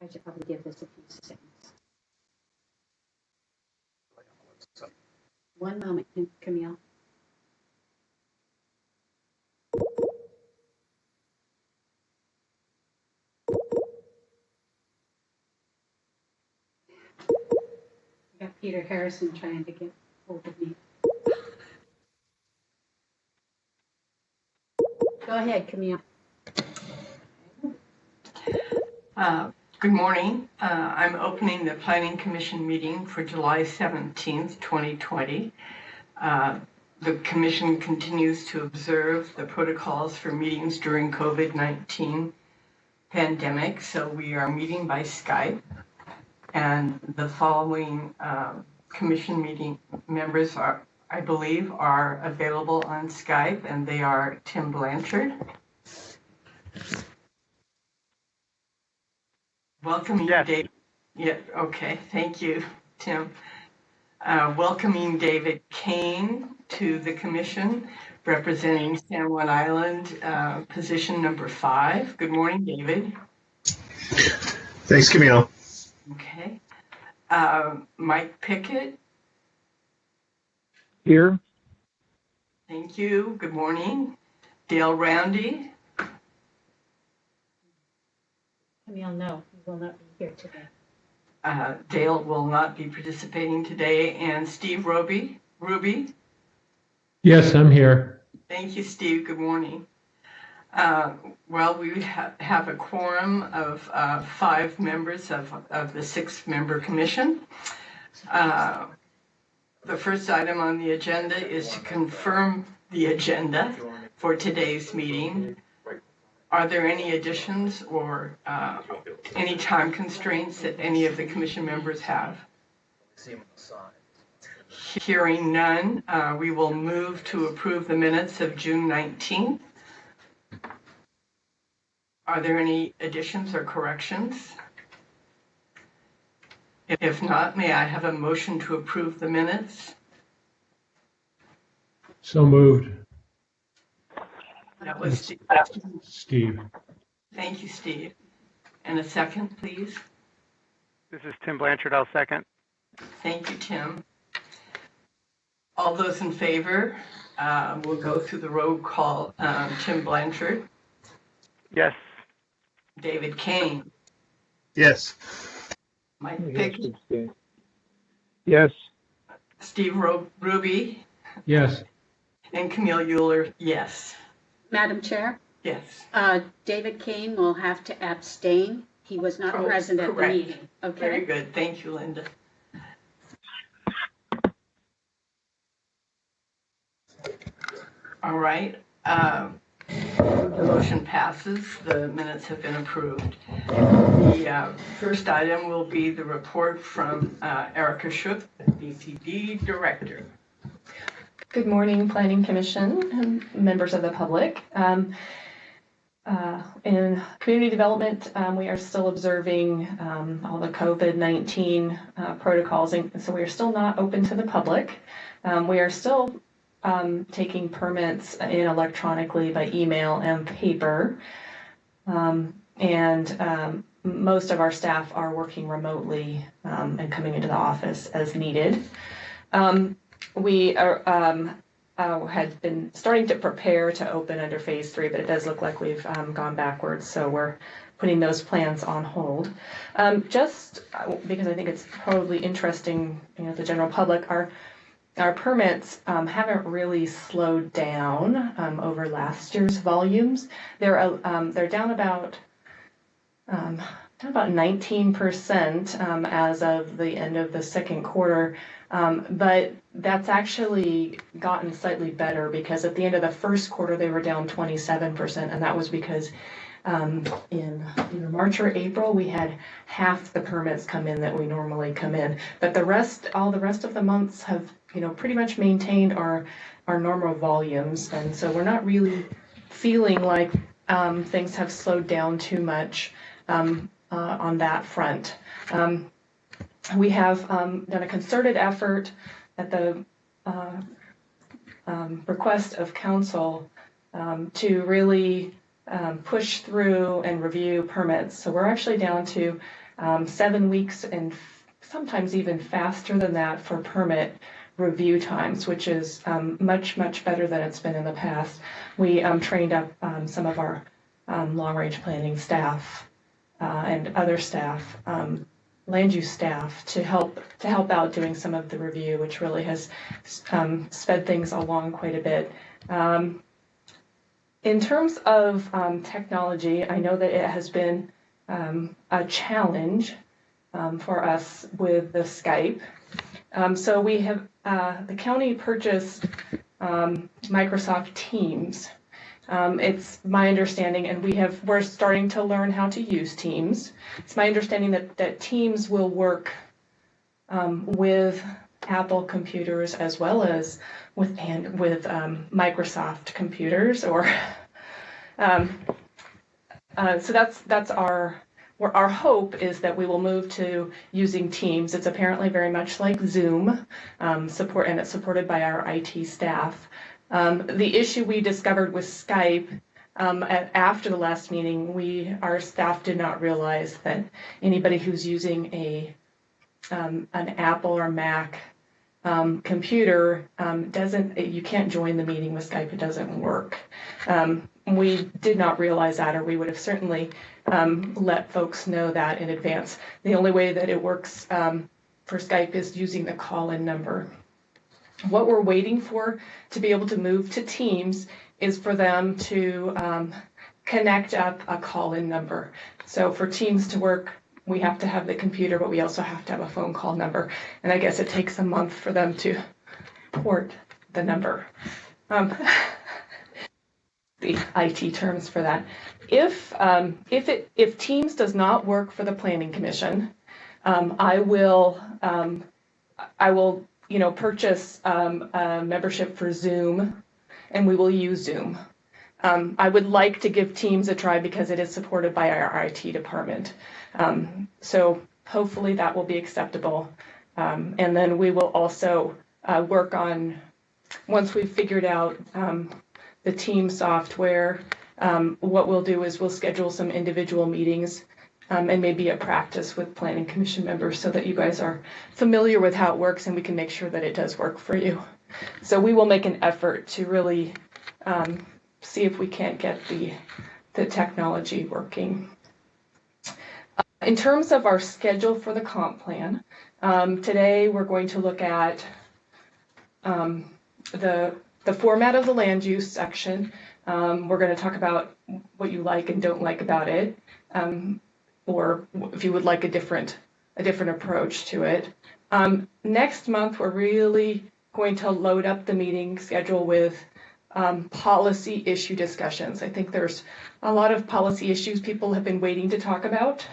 I should probably give this a few seconds. One moment, Camille. I got Peter Harrison trying to get hold of me. Go ahead, Camille. Good morning. I'm opening the Planning Commission meeting for July 17th, 2020. The Commission continues to observe the protocols for meetings during COVID-19 pandemic, so we are meeting by Skype. And the following Commission meeting members are, I believe, are available on Skype, and they are Tim Blanchard. Welcoming David. Yeah, okay, thank you, Tim. Welcoming David Kane to the Commission, representing San Juan Island, position number 5. Good morning, David. Thanks, Camille. Okay. Mike Pickett. Here. Thank you. Good morning. Dale Roundy. Camille, no, he will not be here today. Dale will not be participating today. And Steve Ruby. Yes, I'm here. Thank you, Steve. Good morning. Well, we have a quorum of 5 members of the 6-member commission. The first item on the agenda is to confirm the agenda for today's meeting. Are there any additions or any time constraints that any of the commission members have? Hearing none, we will move to approve the minutes of June 19th. Are there any additions or corrections? If not, may I have a motion to approve the minutes? So moved. That was Steve. Thank you, Steve. And a second, please. This is Tim Blanchard. I'll second. Thank you, Tim. All those in favor, we'll go through the roll call. Tim Blanchard. Yes. David Kane. Yes. Mike Pickett. Yes. Steve Ruby. Yes. And Camille Euler, yes. Madam Chair? Yes. David Kane will have to abstain. He was not present at the meeting. Okay. Very good. Thank you, Linda. All right. The motion passes. The minutes have been approved. The first item will be the report from Erica Shook, BCD Director. Good morning, Planning Commission and members of the public. In community development, we are still observing all the COVID-19 protocols, and so we are still not open to the public. We are still taking permits in electronically by email and paper, and most of our staff are working remotely and coming into the office as needed. We had been starting to prepare to open under phase 3, but it does look like we've gone backwards, so we're putting those plans on hold. Just because I think it's probably interesting, the general public, our permits haven't really slowed down over last year's volumes. They're down about 19% as of the end of the second quarter. But that's actually gotten slightly better because at the end of the first quarter, they were down 27%. And that was because in either March or April, we had half the permits come in that we normally come in. But all the rest of the months have, pretty much maintained our normal volumes. And so we're not really feeling like things have slowed down too much on that front. We have done a concerted effort at the request of council to really push through and review permits. So we're actually down to 7 weeks and sometimes even faster than that for permit review times, which is much, much better than it's been in the past. We trained up some of our long-range planning staff and other staff, land use staff, to help out doing some of the review, which really has sped things along quite a bit. In terms of technology, I know that it has been a challenge for us with the Skype. So we have, the county purchased Microsoft Teams. It's my understanding, and we're starting to learn how to use Teams. It's my understanding that Teams will work with Apple computers as well as with Microsoft computers, or so that's our hope is that we will move to using Teams. It's apparently very much like Zoom, and it's supported by our IT staff. The issue we discovered with Skype after the last meeting, our staff did not realize that anybody who's using an Apple or Mac computer you can't join the meeting with Skype. It doesn't work. We did not realize that, or we would have certainly let folks know that in advance. The only way that it works for Skype is using the call-in number. What we're waiting for to be able to move to Teams is for them to connect up a call-in number. So for Teams to work, we have to have the computer, but we also have to have a phone call number. And I guess it takes a month for them to port the number. The IT terms for that. If Teams does not work for the Planning Commission, I will purchase a membership for Zoom, and we will use Zoom. I would like to give Teams a try because it is supported by our IT department. So hopefully that will be acceptable. And then we will also work on, once we've figured out the team software, what we'll do is we'll schedule some individual meetings and maybe a practice with Planning Commission members so that you guys are familiar with how it works and we can make sure that it does work for you. So we will make an effort to really see if we can't get the technology working. In terms of our schedule for the comp plan, today we're going to look at the format of the land use section. We're going to talk about what you like and don't like about it, or if you would like a different approach to it. Next month, we're really going to load up the meeting schedule with policy issue discussions. I think there's a lot of policy issues people have been waiting to talk about.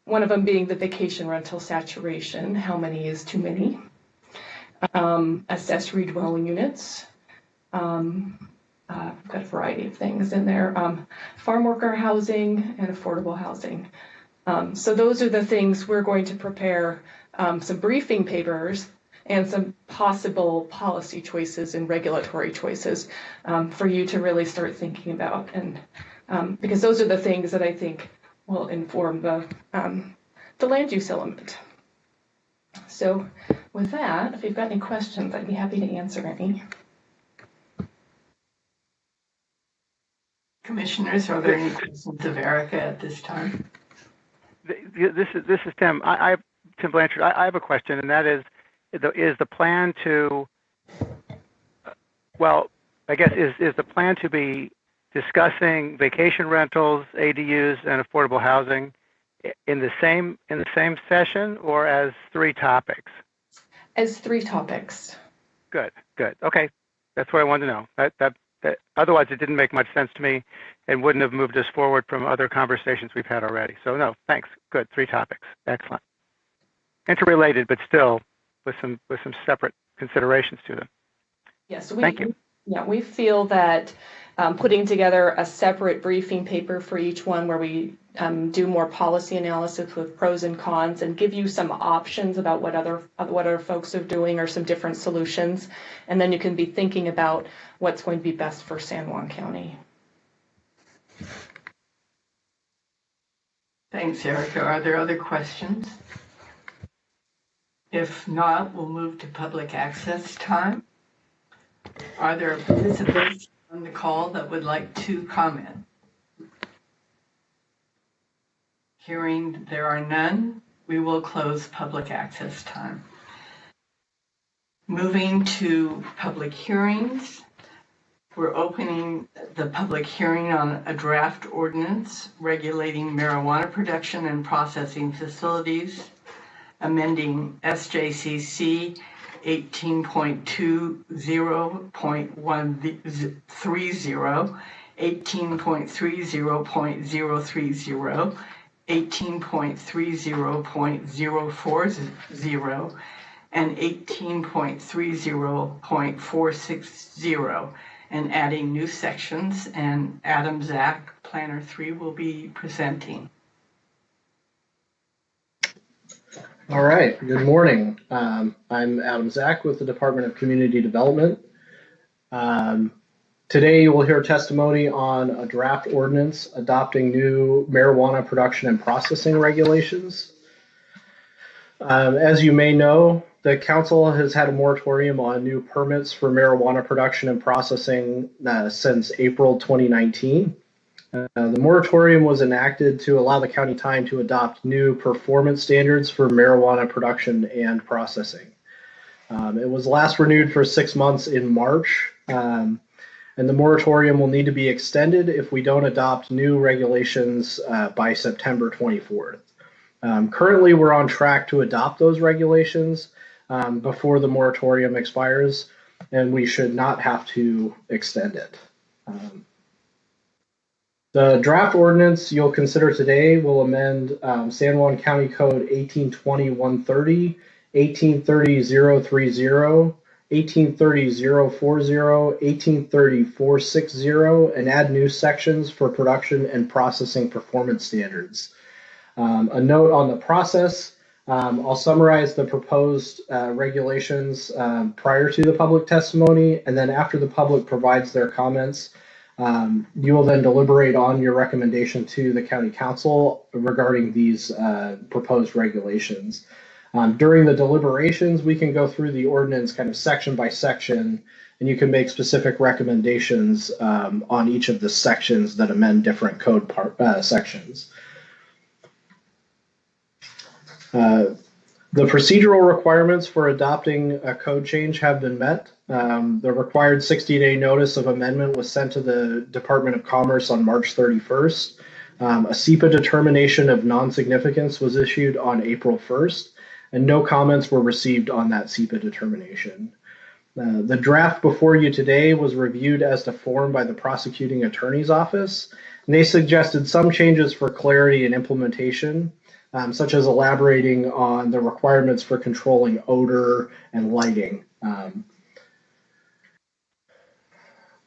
One of them being the vacation rental saturation. How many is too many? Accessory dwelling units. I've got a variety of things in there. Farm worker housing and affordable housing. So those are the things we're going to prepare some briefing papers and some possible policy choices and regulatory choices for you to really start thinking about. And because those are the things that I think will inform the land use element. So with that, if you've got any questions, I'd be happy to answer any. Commissioners, are there any questions of Erica at this time? This is Tim. Tim Blanchard. I have a question, and that is the plan to, well, I guess is the plan to be discussing vacation rentals, ADUs, and affordable housing in the same session, or as 3 topics? As 3 topics. Good. Okay, that's what I wanted to know. That otherwise, it didn't make much sense to me, and wouldn't have moved us forward from other conversations we've had already. So no, thanks. Good, 3 topics. Excellent. Interrelated, but still with some separate considerations to them. Yes. Thank you. Yeah, we feel that putting together a separate briefing paper for each one where we do more policy analysis with pros and cons and give you some options about what other folks are doing or some different solutions. And then you can be thinking about what's going to be best for San Juan County. Thanks, Erica. Are there other questions? If not, we'll move to public access time. Are there participants on the call that would like to comment? Hearing there are none, we will close public access time. Moving to public hearings, we're opening the public hearing on a draft ordinance regulating marijuana production and processing facilities, amending SJCC 18.20.130, 18.30.030, 18.30.040, and 18.30.460, and adding new sections, and Adam SICC, Planner 3, will be presenting. All right, good morning. I'm Adam SICC with the Department of Community Development. Today you will hear testimony on a draft ordinance adopting new marijuana production and processing regulations. As you may know, the council has had a moratorium on new permits for marijuana production and processing since April 2019. The moratorium was enacted to allow the county time to adopt new performance standards for marijuana production and processing. It was last renewed for 6 months in March, and the moratorium will need to be extended if we don't adopt new regulations by September 24th. Currently, we're on track to adopt those regulations before the moratorium expires, and we should not have to extend it. The draft ordinance you'll consider today will amend San Juan County Code 1820-130, 1830-030, 1830-040, 1830-460, and add new sections for production and processing performance standards. A note on the process, I'll summarize the proposed regulations prior to the public testimony, and then after the public provides their comments, you will then deliberate on your recommendation to the county council regarding these proposed regulations. During the deliberations, we can go through the ordinance kind of section by section, and you can make specific recommendations on each of the sections that amend different code sections. The procedural requirements for adopting a code change have been met. The required 60-day notice of amendment was sent to the Department of Commerce on March 31st. A SIPA determination of non-significance was issued on April 1st, and no comments were received on that SIPA determination. The draft before you today was reviewed as to form by the prosecuting attorney's office, and they suggested some changes for clarity and implementation, such as elaborating on the requirements for controlling odor and lighting.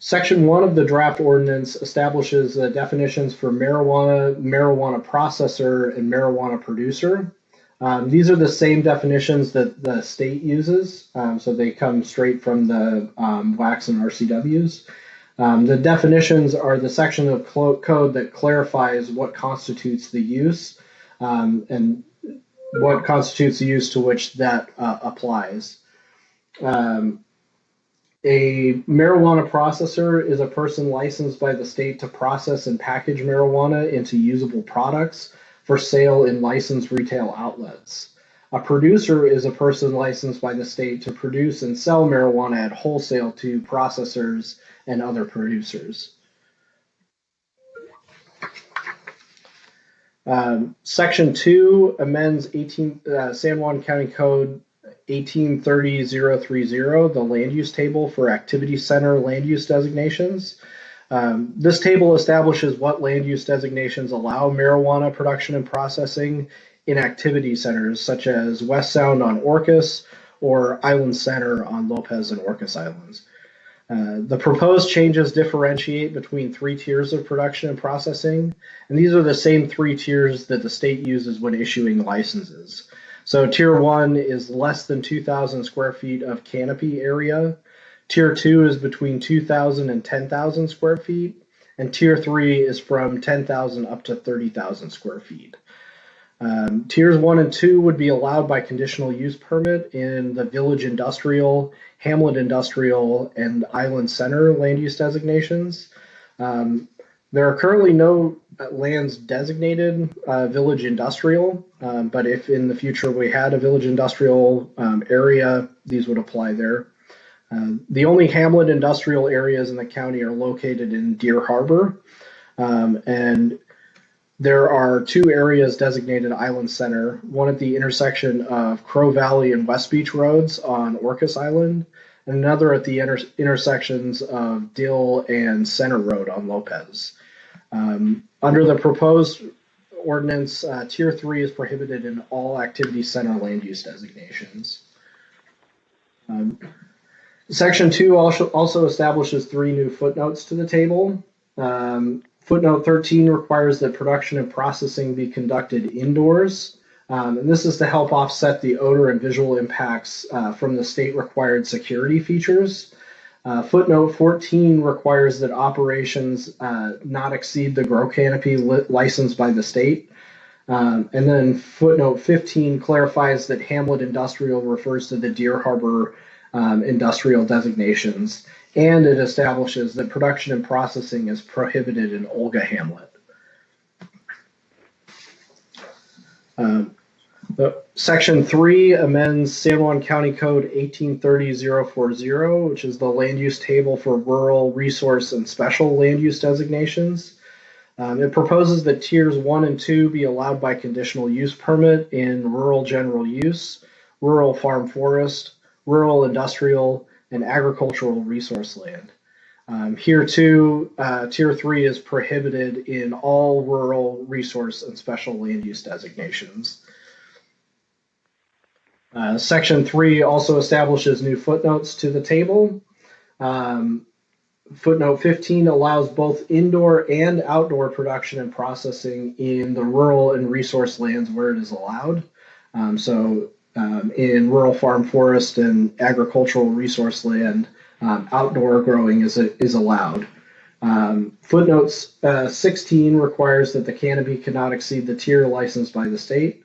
Section 1 of the draft ordinance establishes the definitions for marijuana, marijuana processor, and marijuana producer. These are the same definitions that the state uses, so they come straight from the WACs and RCWs. The definitions are the section of code that clarifies what constitutes the use and what constitutes the use to which that applies. A marijuana processor is a person licensed by the state to process and package marijuana into usable products for sale in licensed retail outlets. A producer is a person licensed by the state to produce and sell marijuana at wholesale to processors and other producers. Section 2 amends San Juan County Code 1830-030, the land use table for activity center land use designations. This table establishes what land use designations allow marijuana production and processing in activity centers, such as Westsound on Orcas or Island Center on Lopez and Orcas Islands. The proposed changes differentiate between 3 tiers of production and processing, and these are the same 3 tiers that the state uses when issuing licenses. So Tier 1 is less than 2,000 square feet of canopy area. Tier 2 is between 2,000 and 10,000 square feet, and Tier 3 is from 10,000 up to 30,000 square feet. Tiers 1 and 2 would be allowed by conditional use permit in the Village Industrial, Hamlet Industrial, and Island Center land use designations. There are currently no lands designated Village Industrial, but if in the future we had a Village Industrial area, these would apply there. The only Hamlet Industrial areas in the county are located in Deer Harbor, and there are 2 areas designated Island Center, one at the intersection of Crow Valley and West Beach Roads on Orcas Island, and another at the intersections of Dill and Center Road on Lopez. Under the proposed ordinance, Tier 3 is prohibited in all activity center land use designations. Section 2 also establishes 3 new footnotes to the table. Footnote 13 requires that production and processing be conducted indoors. And this is to help offset the odor and visual impacts from the state-required security features. Footnote 14 requires that operations not exceed the grow canopy licensed by the state. And then footnote 15 clarifies that Hamlet Industrial refers to the Deer Harbor industrial designations, and it establishes that production and processing is prohibited in Olga Hamlet. Section 3 amends San Juan County Code 1830-040, which is the land use table for rural, resource, and special land use designations. It proposes that tiers 1 and 2 be allowed by conditional use permit in rural general use, rural farm forest, rural industrial, and agricultural resource land. Here too, tier 3 is prohibited in all rural, resource, and special land use designations. Section 3 also establishes new footnotes to the table. Footnote 15 allows both indoor and outdoor production and processing in the rural and resource lands where it is allowed. In rural farm forest and agricultural resource land, outdoor growing is allowed. Footnotes 16 requires that the canopy cannot exceed the tier licensed by the state.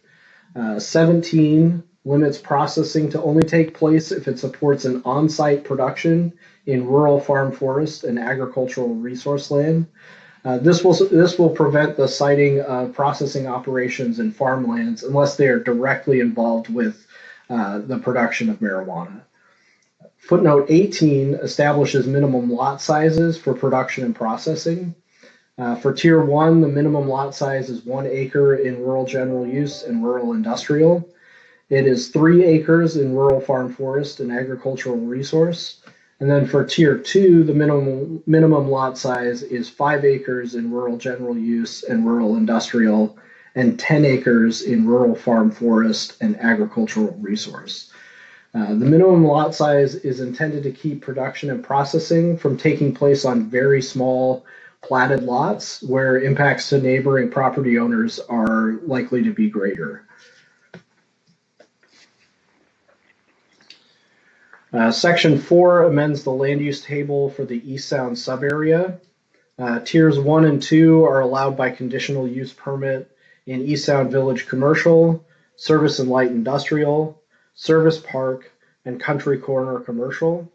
17 limits processing to only take place if it supports an on-site production in rural farm forest and agricultural resource land. This will prevent the siting of processing operations in farmlands unless they are directly involved with the production of marijuana. Footnote 18 establishes minimum lot sizes for production and processing. For Tier 1, the minimum lot size is 1 acre in rural general use and rural industrial. It is 3 acres in rural farm forest and agricultural resource. And then for Tier 2, the minimum lot size is 5 acres in rural general use and rural industrial, and 10 acres in rural farm forest and agricultural resource. The minimum lot size is intended to keep production and processing from taking place on very small platted lots where impacts to neighboring property owners are likely to be greater. Section 4 amends the land use table for the Eastsound subarea. Tiers 1 and 2 are allowed by conditional use permit in Eastsound Village Commercial, Service and Light Industrial, Service Park, and Country Corner Commercial.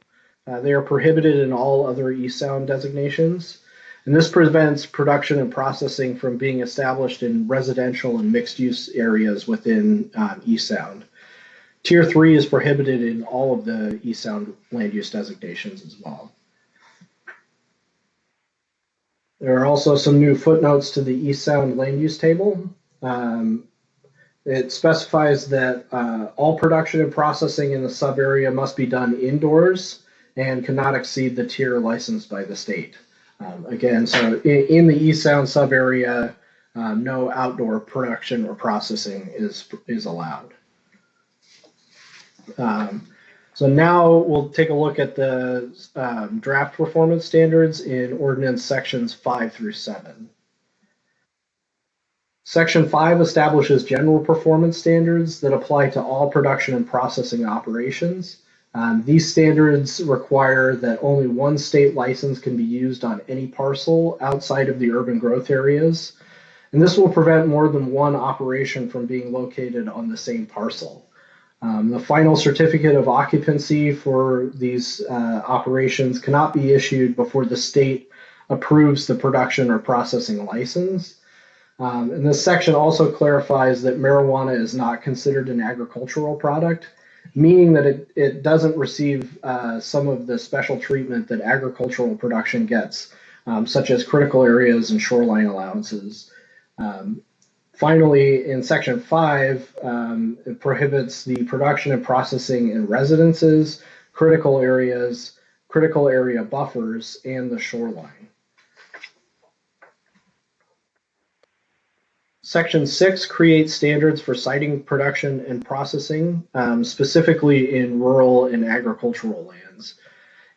They are prohibited in all other Eastsound designations. And this prevents production and processing from being established in residential and mixed-use areas within Eastsound. Tier 3 is prohibited in all of the Eastsound land use designations as well. There are also some new footnotes to the Eastsound land use table. It specifies that all production and processing in the sub-area must be done indoors and cannot exceed the tier licensed by the state. Again, so in the Eastsound sub-area, no outdoor production or processing is allowed. So now we'll take a look at the draft performance standards in Ordinance Sections 5 through 7. Section 5 establishes general performance standards that apply to all production and processing operations. These standards require that only one state license can be used on any parcel outside of the urban growth areas. And this will prevent more than one operation from being located on the same parcel. The final certificate of occupancy for these operations cannot be issued before the state approves the production or processing license. And this section also clarifies that marijuana is not considered an agricultural product, meaning that it doesn't receive some of the special treatment that agricultural production gets, such as critical areas and shoreline allowances. Finally, in Section 5, it prohibits the production and processing in residences, critical areas, critical area buffers, and the shoreline. Section 6 creates standards for siting, production, and processing, specifically in rural and agricultural lands.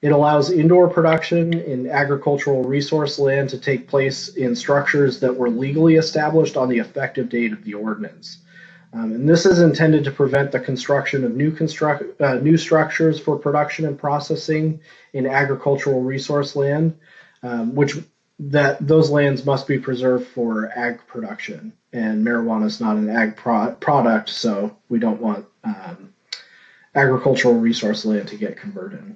It allows indoor production in agricultural resource land to take place in structures that were legally established on the effective date of the ordinance. And this is intended to prevent the construction of new structures for production and processing in agricultural resource land, those lands must be preserved for ag production. And marijuana is not an ag product, so we don't want agricultural resource land to get converted.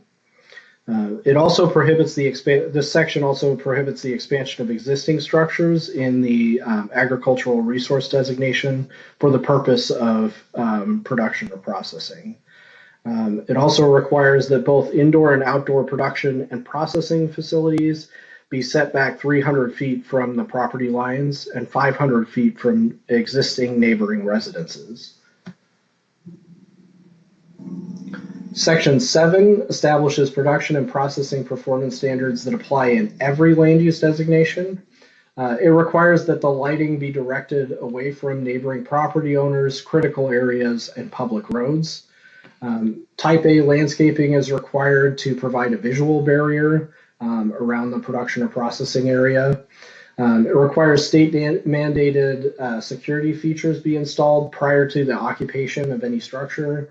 It also prohibits this section also prohibits the expansion of existing structures in the agricultural resource designation for the purpose of production or processing. It also requires that both indoor and outdoor production and processing facilities be set back 300 feet from the property lines and 500 feet from existing neighboring residences. Section 7 establishes production and processing performance standards that apply in every land use designation. It requires that the lighting be directed away from neighboring property owners, critical areas, and public roads. Type A landscaping is required to provide a visual barrier around the production or processing area. It requires state mandated security features be installed prior to the occupation of any structure.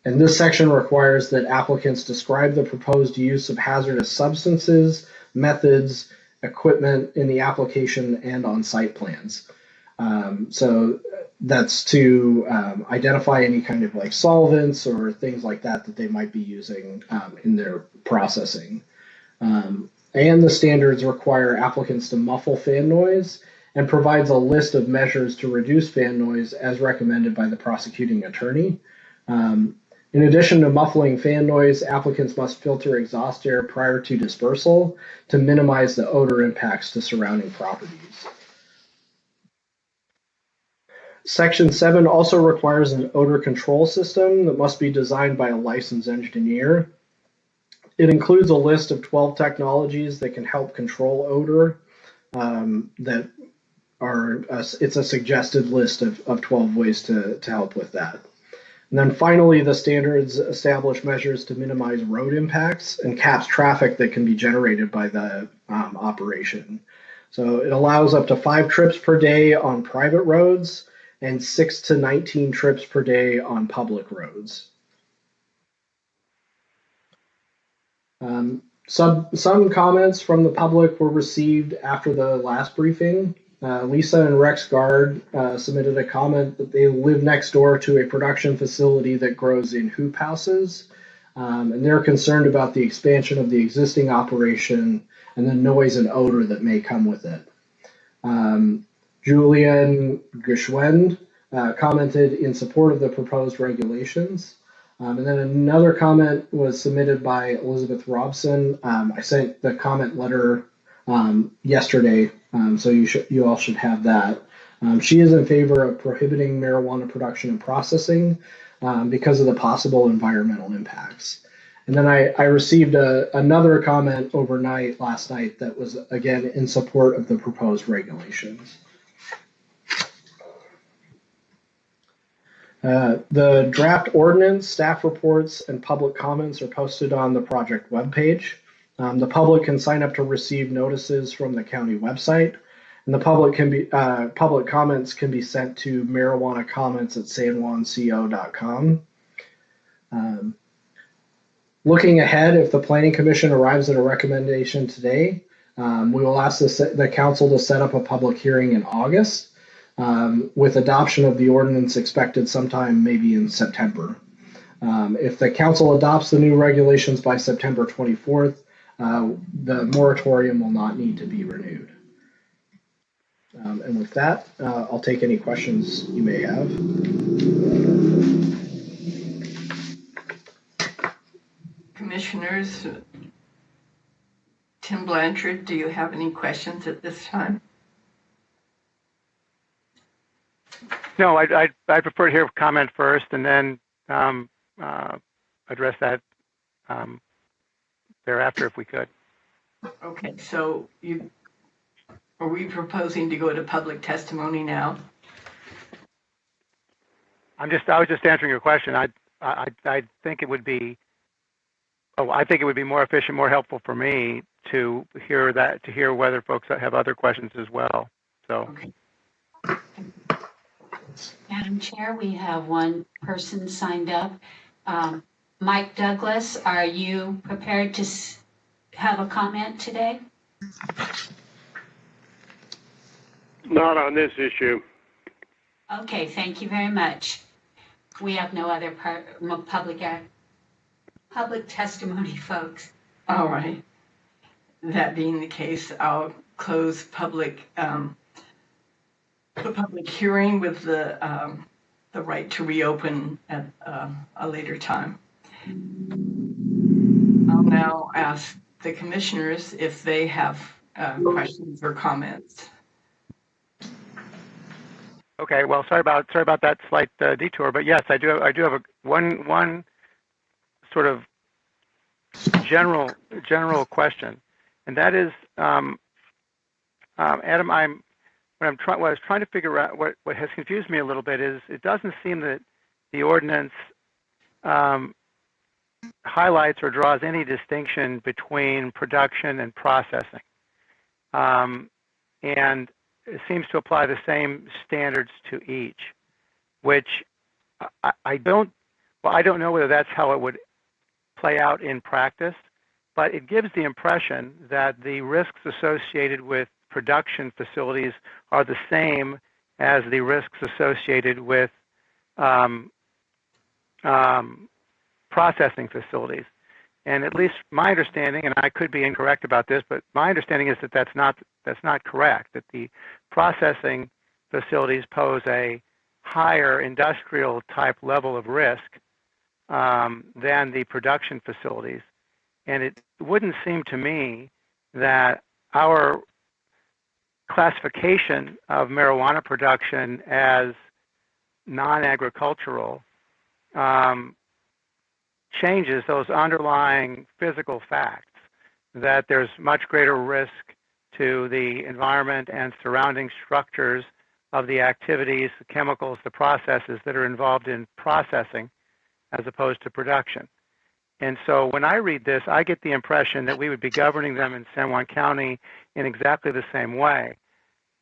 And this section requires that applicants describe the proposed use of hazardous substances, methods, equipment in the application and on site plans. So that's to identify any kind of like solvents or things like that that they might be using in their processing. And the standards require applicants to muffle fan noise and provides a list of measures to reduce fan noise as recommended by the prosecuting attorney. In addition to muffling fan noise, applicants must filter exhaust air prior to dispersal to minimize the odor impacts to surrounding properties. Section 7 also requires an odor control system that must be designed by a licensed engineer. It includes a list of 12 technologies that can help control odor it's a suggested list of 12 ways to help with that. And then finally, the standards establish measures to minimize road impacts and caps traffic that can be generated by the operation. So it allows up to 5 trips per day on private roads and 6 to 19 trips per day on public roads. Some comments from the public were received after the last briefing. Lisa and Rex Gard submitted a comment that they live next door to a production facility that grows in hoop houses, and they're concerned about the expansion of the existing operation and the noise and odor that may come with it. Julian Gershwend commented in support of the proposed regulations. And then another comment was submitted by Elizabeth Robson. I sent the comment letter yesterday, so you all should have that. She is in favor of prohibiting marijuana production and processing because of the possible environmental impacts. And then I received another comment last night that was again in support of the proposed regulations. The draft ordinance, staff reports, and public comments are posted on the project webpage. The public can sign up to receive notices from the county website, and the public comments can be sent to marijuanacomments@sanjuanco.com. Looking ahead, if the Planning Commission arrives at a recommendation today, We will ask the council to set up a public hearing in August, with adoption of the ordinance expected sometime maybe in September. If the council adopts the new regulations by September 24th, the moratorium will not need to be renewed. And with that, I'll take any questions you may have. Commissioners, Tim Blanchard, do you have any questions at this time? No, I prefer to hear a comment first and then address that thereafter if we could. Okay, so are we proposing to go to public testimony now? I was just answering your question. I think it would be more efficient, more helpful for me to hear whether folks have other questions as well. So. Okay. Madam Chair, we have one person signed up. Mike Douglas, are you prepared to have a comment today? Not on this issue. Okay, thank you very much. We have no other public testimony, folks. All right. That being the case, I'll close the public hearing with the right to reopen at a later time. I'll now ask the commissioners if they have questions or comments. Okay. Well, sorry about that slight detour, but yes, I do have one sort of general question, and that is, Adam, what I was trying to figure out, what has confused me a little bit is it doesn't seem that the ordinance highlights or draws any distinction between production and processing, and it seems to apply the same standards to each, which I don't know whether that's how it would play out in practice, but it gives the impression that the risks associated with production facilities are the same as the risks associated with processing facilities. And at least my understanding, and I could be incorrect about this, but my understanding is that that's not correct, that the processing facilities pose a higher industrial type level of risk than the production facilities. And it wouldn't seem to me that our classification of marijuana production as non-agricultural changes those underlying physical facts, that there's much greater risk to the environment and surrounding structures of the activities, the chemicals, the processes that are involved in processing as opposed to production. And so when I read this, I get the impression that we would be governing them in San Juan County in exactly the same way,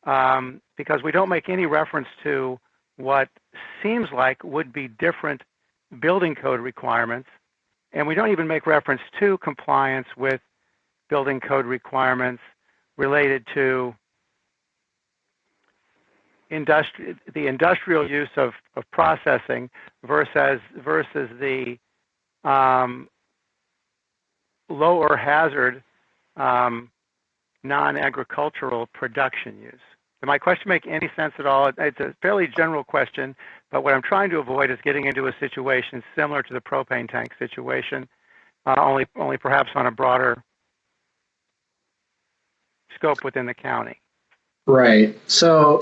because we don't make any reference to what seems like would be different building code requirements, and we don't even make reference to compliance with building code requirements related to the industrial use of processing versus the lower hazard non-agricultural production use. Did my question make any sense at all? It's a fairly general question, but what I'm trying to avoid is getting into a situation similar to the propane tank situation, only perhaps on a broader scope within the county. Right. So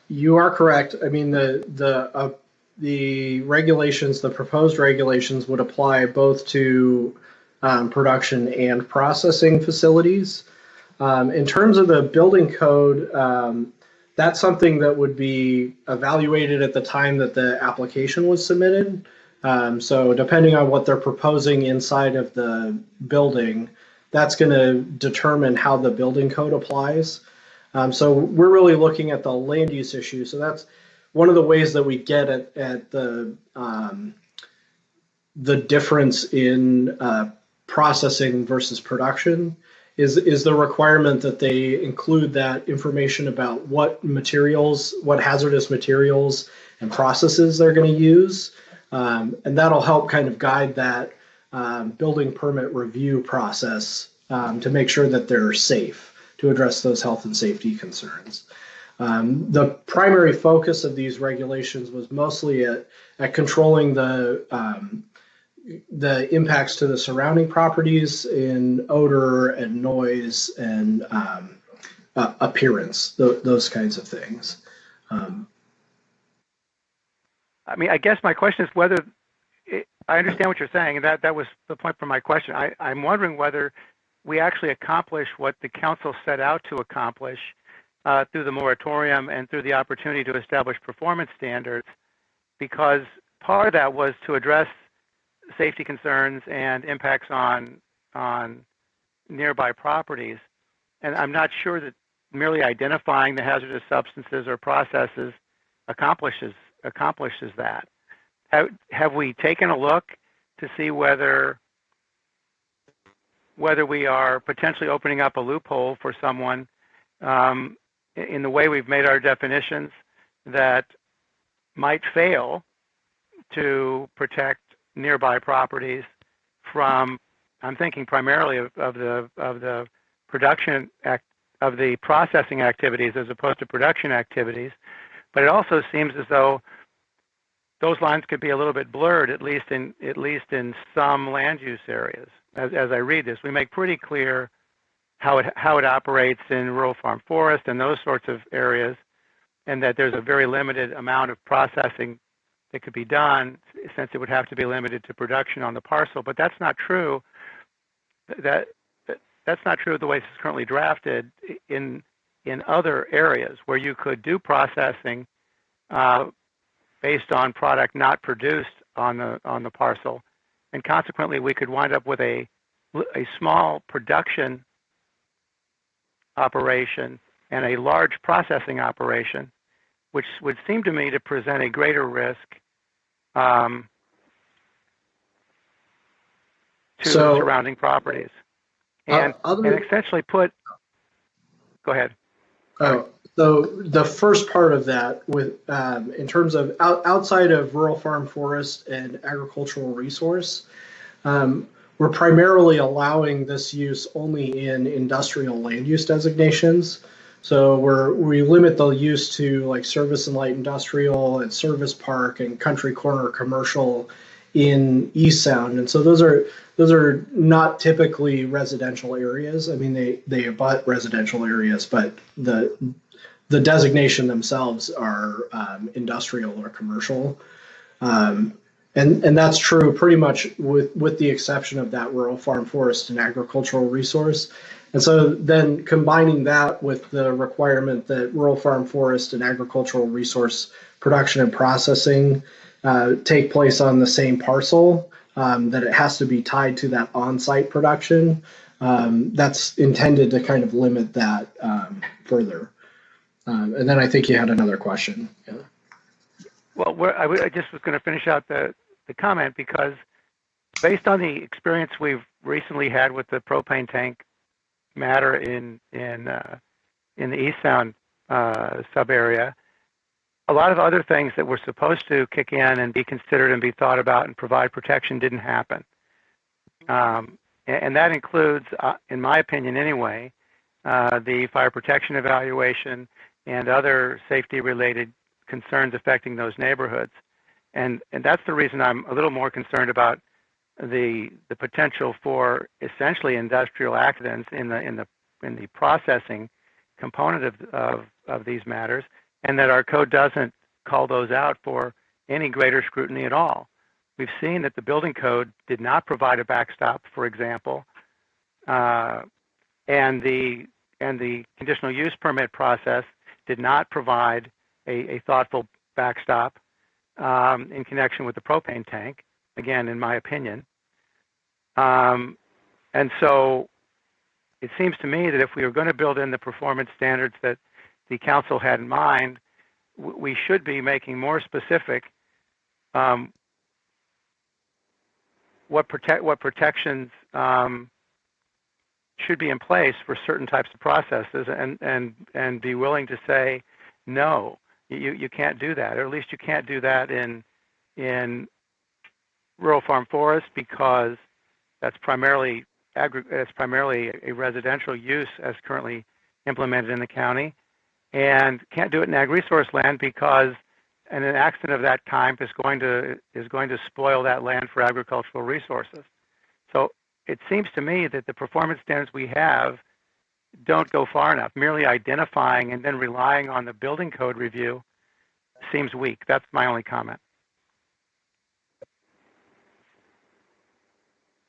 you are correct. I mean, the regulations, the proposed regulations, would apply both to production and processing facilities. In terms of the building code, that's something that would be evaluated at the time that the application was submitted. So depending on what they're proposing inside of the building, that's going to determine how the building code applies. So we're really looking at the land use issue. So that's one of the ways that we get at the difference in processing versus production is the requirement that they include that information about what materials, what hazardous materials and processes they're going to use. And that'll help kind of guide that building permit review process to make sure that they're safe to address those health and safety concerns. The primary focus of these regulations was mostly at controlling the impacts to the surrounding properties in odor and noise and appearance, those kinds of things. I mean, I guess my question is whether I understand what you're saying, and that was the point for my question. I'm wondering whether we actually accomplish what the council set out to accomplish through the moratorium and through the opportunity to establish performance standards, because part of that was to address safety concerns and impacts on nearby properties. And I'm not sure that merely identifying the hazardous substances or processes accomplishes that. Have we taken a look to see whether we are potentially opening up a loophole for someone in the way we've made our definitions that might fail to protect nearby properties from, I'm thinking primarily of the production of the processing activities as opposed to production activities, but it also seems as though those lines could be a little bit blurred, at least in some land use areas. As I read this, we make pretty clear how it operates in rural farm forest and those sorts of areas, and that there's a very limited amount of processing that could be done, since it would have to be limited to production on the parcel. But that's not true. That's not true of the way it's currently drafted in other areas where you could do processing based on product not produced on the parcel, and consequently we could wind up with a small production operation and a large processing operation, which would seem to me to present a greater risk to the surrounding properties. And essentially put, go ahead. So the first part of that, with in terms of outside of rural farm forest and agricultural resource, we're primarily allowing this use only in industrial land use designations. So we limit the use to like service and light industrial and service park and country corner commercial in Eastsound. And so those are not typically residential areas. I mean, they abut residential areas, but the designation themselves are industrial or commercial. And that's true pretty much with the exception of that rural farm forest and agricultural resource. And so then combining that with the requirement that rural farm forest and agricultural resource production and processing take place on the same parcel, that it has to be tied to that on-site production, that's intended to kind of limit that further. And then I think you had another question. Yeah. Well, I just was going to finish out the comment, because based on the experience we've recently had with the propane tank matter in the Eastsound sub area, a lot of other things that were supposed to kick in and be considered and be thought about and provide protection didn't happen. And that includes, in my opinion anyway, the fire protection evaluation and other safety-related concerns affecting those neighborhoods. And that's the reason I'm a little more concerned about the potential for essentially industrial accidents in the processing component of these matters, and that our code doesn't call those out for any greater scrutiny at all. We've seen that the building code did not provide a backstop, for example, and the conditional use permit process did not provide a thoughtful backstop in connection with the propane tank, again, in my opinion. And so it seems to me that if we are going to build in the performance standards that the council had in mind, we should be making more specific what protections should be in place for certain types of processes, and be willing to say, no, you can't do that, or at least you can't do that in rural farm forest, because that's primarily a residential use as currently implemented in the county, and can't do it in ag resource land because an accident of that kind is going to spoil that land for agricultural resources. So it seems to me that the performance standards we have don't go far enough. Merely identifying and then relying on the building code review seems weak. That's my only comment.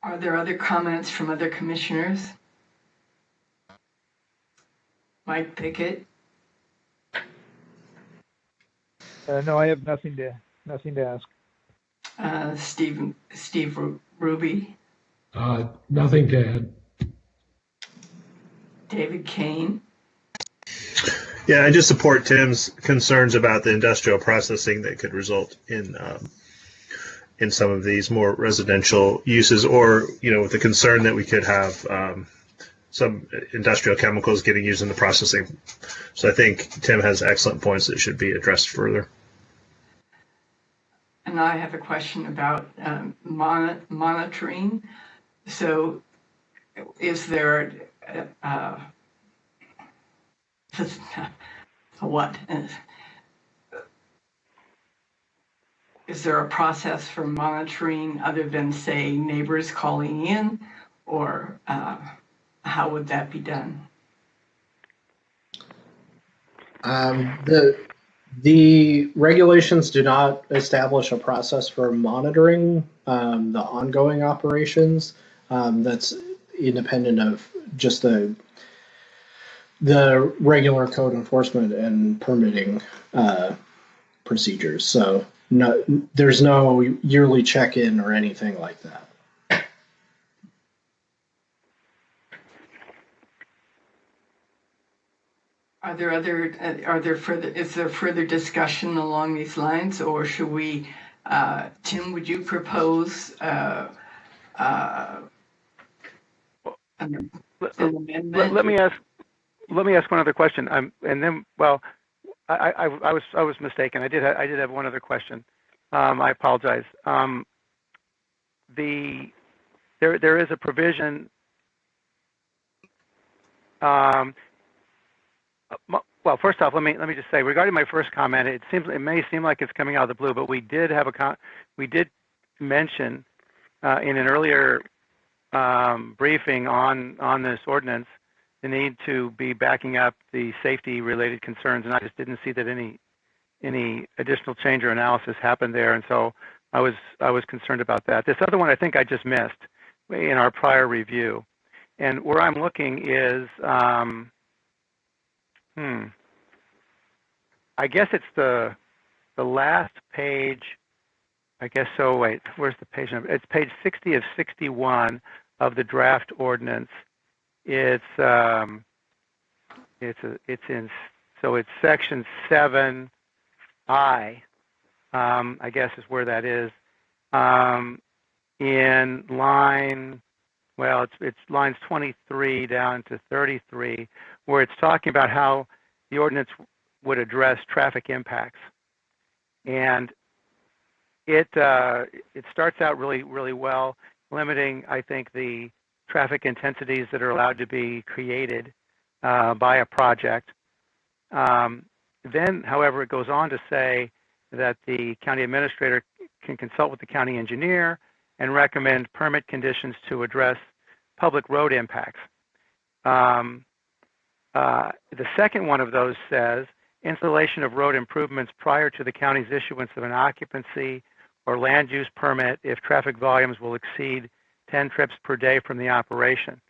Are there other comments from other commissioners? Mike Pickett? No, I have nothing to ask. Steve Ruby? Nothing to add. David Kane? Yeah, I just support Tim's concerns about the industrial processing that could result in some of these more residential uses, or with the concern that we could have some industrial chemicals getting used in the processing. So I think Tim has excellent points that should be addressed further. And I have a question about monitoring. So is there what? Is there a process for monitoring other than, say, neighbors calling in, or how would that be done? The regulations do not establish a process for monitoring the ongoing operations. That's independent of just the regular code enforcement and permitting procedures. So no, there's no yearly check-in or anything like that. Is there further discussion along these lines, or should we, Tim, would you propose an amendment? Let me ask one other question. And then, well, I was mistaken. I did have one other question. I apologize. There is a provision. Well, first off, let me just say, regarding my first comment, it may seem like it's coming out of the blue, but we did mention in an earlier briefing on this ordinance the need to be backing up the safety-related concerns, and I just didn't see that any additional change or analysis happened there, and so I was concerned about that. This other one I think I just missed in our prior review, and where I'm looking is. I guess it's the last page. I guess so. Wait, where's the page number? It's page 60 of 61 of the draft ordinance. It's section 7I. I guess is where that is. In line. Well, it's lines 23 down to 33, where it's talking about how the ordinance would address traffic impacts, and it starts out really well, limiting, I think, the traffic intensities that are allowed to be created by a project. Then, however, it goes on to say that the county administrator can consult with the county engineer and recommend permit conditions to address public road impacts. The second one of those says installation of road improvements prior to the county's issuance of an occupancy or land use permit if traffic volumes will exceed 10 trips per day from the operation.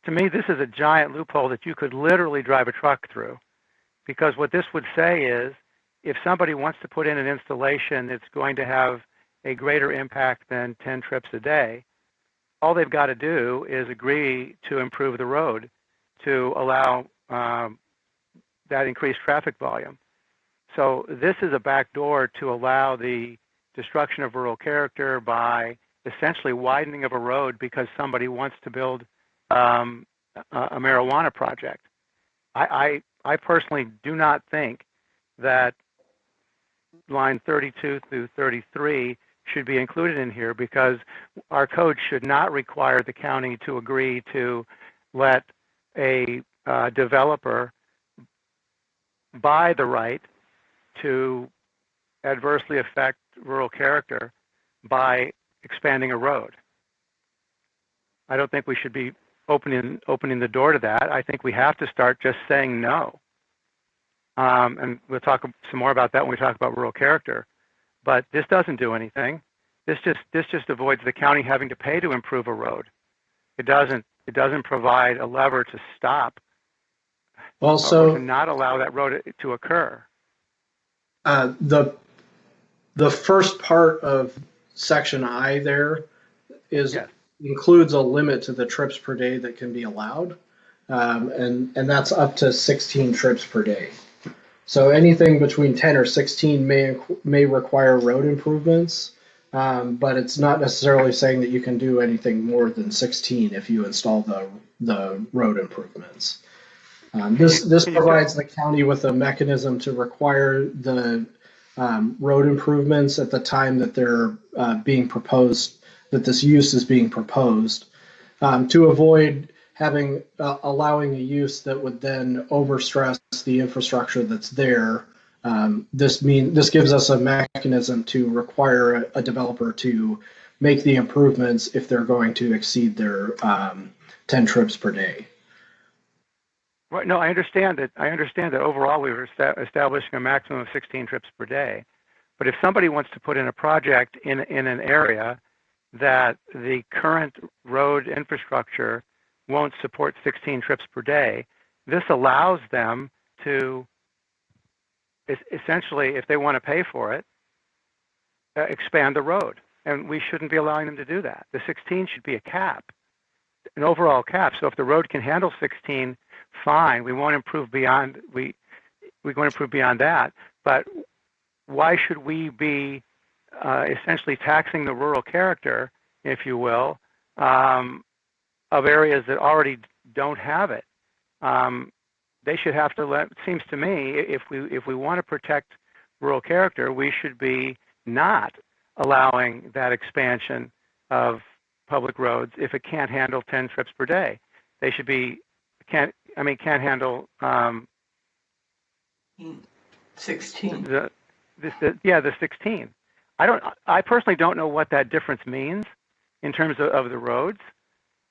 To me, this is a giant loophole that you could literally drive a truck through, because what this would say is if somebody wants to put in an installation that's going to have a greater impact than 10 trips a day, all they've got to do is agree to improve the road to allow that increased traffic volume. So this is a backdoor to allow the destruction of rural character by essentially widening of a road because somebody wants to build a marijuana project. I personally do not think that line 32 through 33 should be included in here, because our code should not require the county to agree to let a developer buy the right to adversely affect rural character by expanding a road. I don't think we should be opening the door to that. I think we have to start just saying no. And we'll talk some more about that when we talk about rural character. But this doesn't do anything. This just avoids the county having to pay to improve a road. It doesn't provide a lever to stop or to not allow that road to occur. The first part of section I there is includes a limit to the trips per day that can be allowed, and that's up to 16 trips per day. So anything between 10 or 16 may require road improvements, but it's not necessarily saying that you can do anything more than 16 if you install the road improvements. This provides the county with a mechanism to require the road improvements at the time that they're being proposed, that this use is being proposed, to avoid allowing a use that would then overstress the infrastructure that's there. This gives us a mechanism to require a developer to make the improvements if they're going to exceed their 10 trips per day. Right. No, I understand that. Overall we were establishing a maximum of 16 trips per day. But if somebody wants to put in a project in an area that the current road infrastructure won't support 16 trips per day, this allows them to essentially, if they want to pay for it, expand the road. And we shouldn't be allowing them to do that. The 16 should be a cap, an overall cap. So if the road can handle 16, fine. We won't improve beyond we're going to improve beyond that. But why should we be essentially taxing the rural character, if you will, of areas that already don't have it? They should have to it seems to me, if we want to protect rural character, we should be not allowing that expansion of public roads if it can't handle 10 trips per day. They should be can't handle 16. The 16. I personally don't know what that difference means in terms of the roads,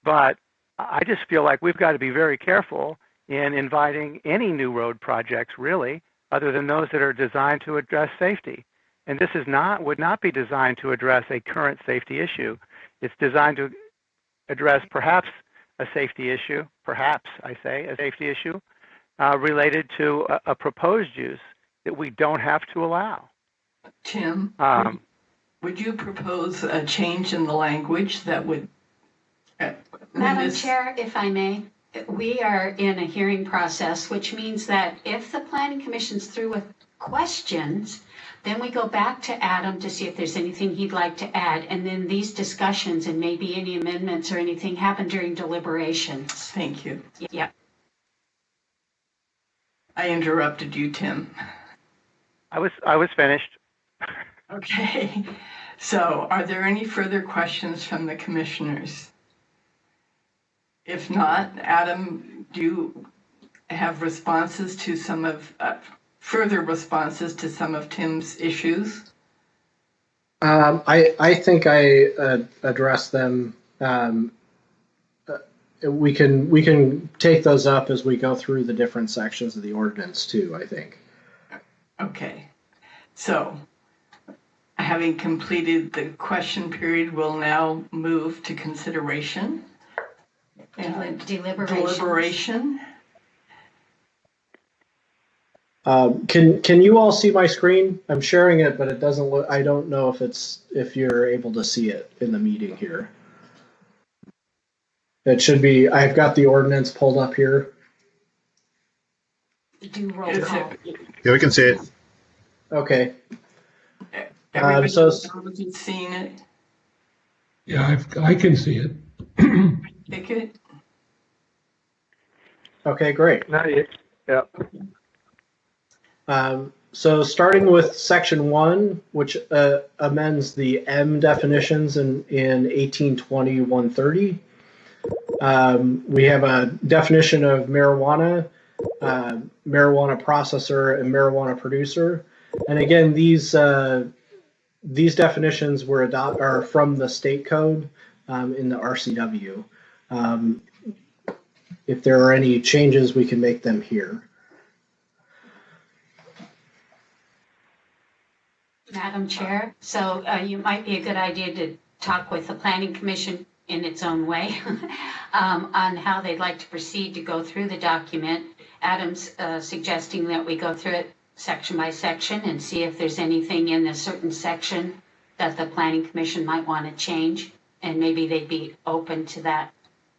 but I just feel like we've got to be very careful in inviting any new road projects, really, other than those that are designed to address safety. And this would not be designed to address a current safety issue. It's designed to address perhaps a safety issue, related to a proposed use that we don't have to allow. Tim, would you propose a change in the language that would... Madam Chair, if I may, we are in a hearing process, which means that if the Planning Commission's through with questions, then we go back to Adam to see if there's anything he'd like to add. And then these discussions and maybe any amendments or anything happen during deliberations. Thank you. Yeah. I interrupted you, Tim. I was finished. Okay. So are there any further questions from the commissioners? If not, Adam, do you have responses to some of further responses to some of Tim's issues? I think I addressed them. We can take those up as we go through the different sections of the ordinance too, I think. Okay. So having completed the question period, we'll now move to consideration. Deliberation. Can you all see my screen? I'm sharing it, but it doesn't look. I don't know if you're able to see it in the meeting here. It should be. I've got the ordinance pulled up here. Do roll call. Yeah, we can see it. Okay. Everybody's seeing it. Yeah, I can see it. Pick it. Okay, great. Not yet. Yeah. So starting with section 1, which amends the M definitions in 1820-130. We have a definition of marijuana, marijuana processor, and marijuana producer. And again, these definitions are from the state code in the RCW. If there are any changes, we can make them here. Madam Chair, so you might be a good idea to talk with the Planning Commission in its own way on how they'd like to proceed to go through the document. Adam's suggesting that we go through it section by section and see if there's anything in a certain section that the Planning Commission might want to change, and maybe they'd be open to that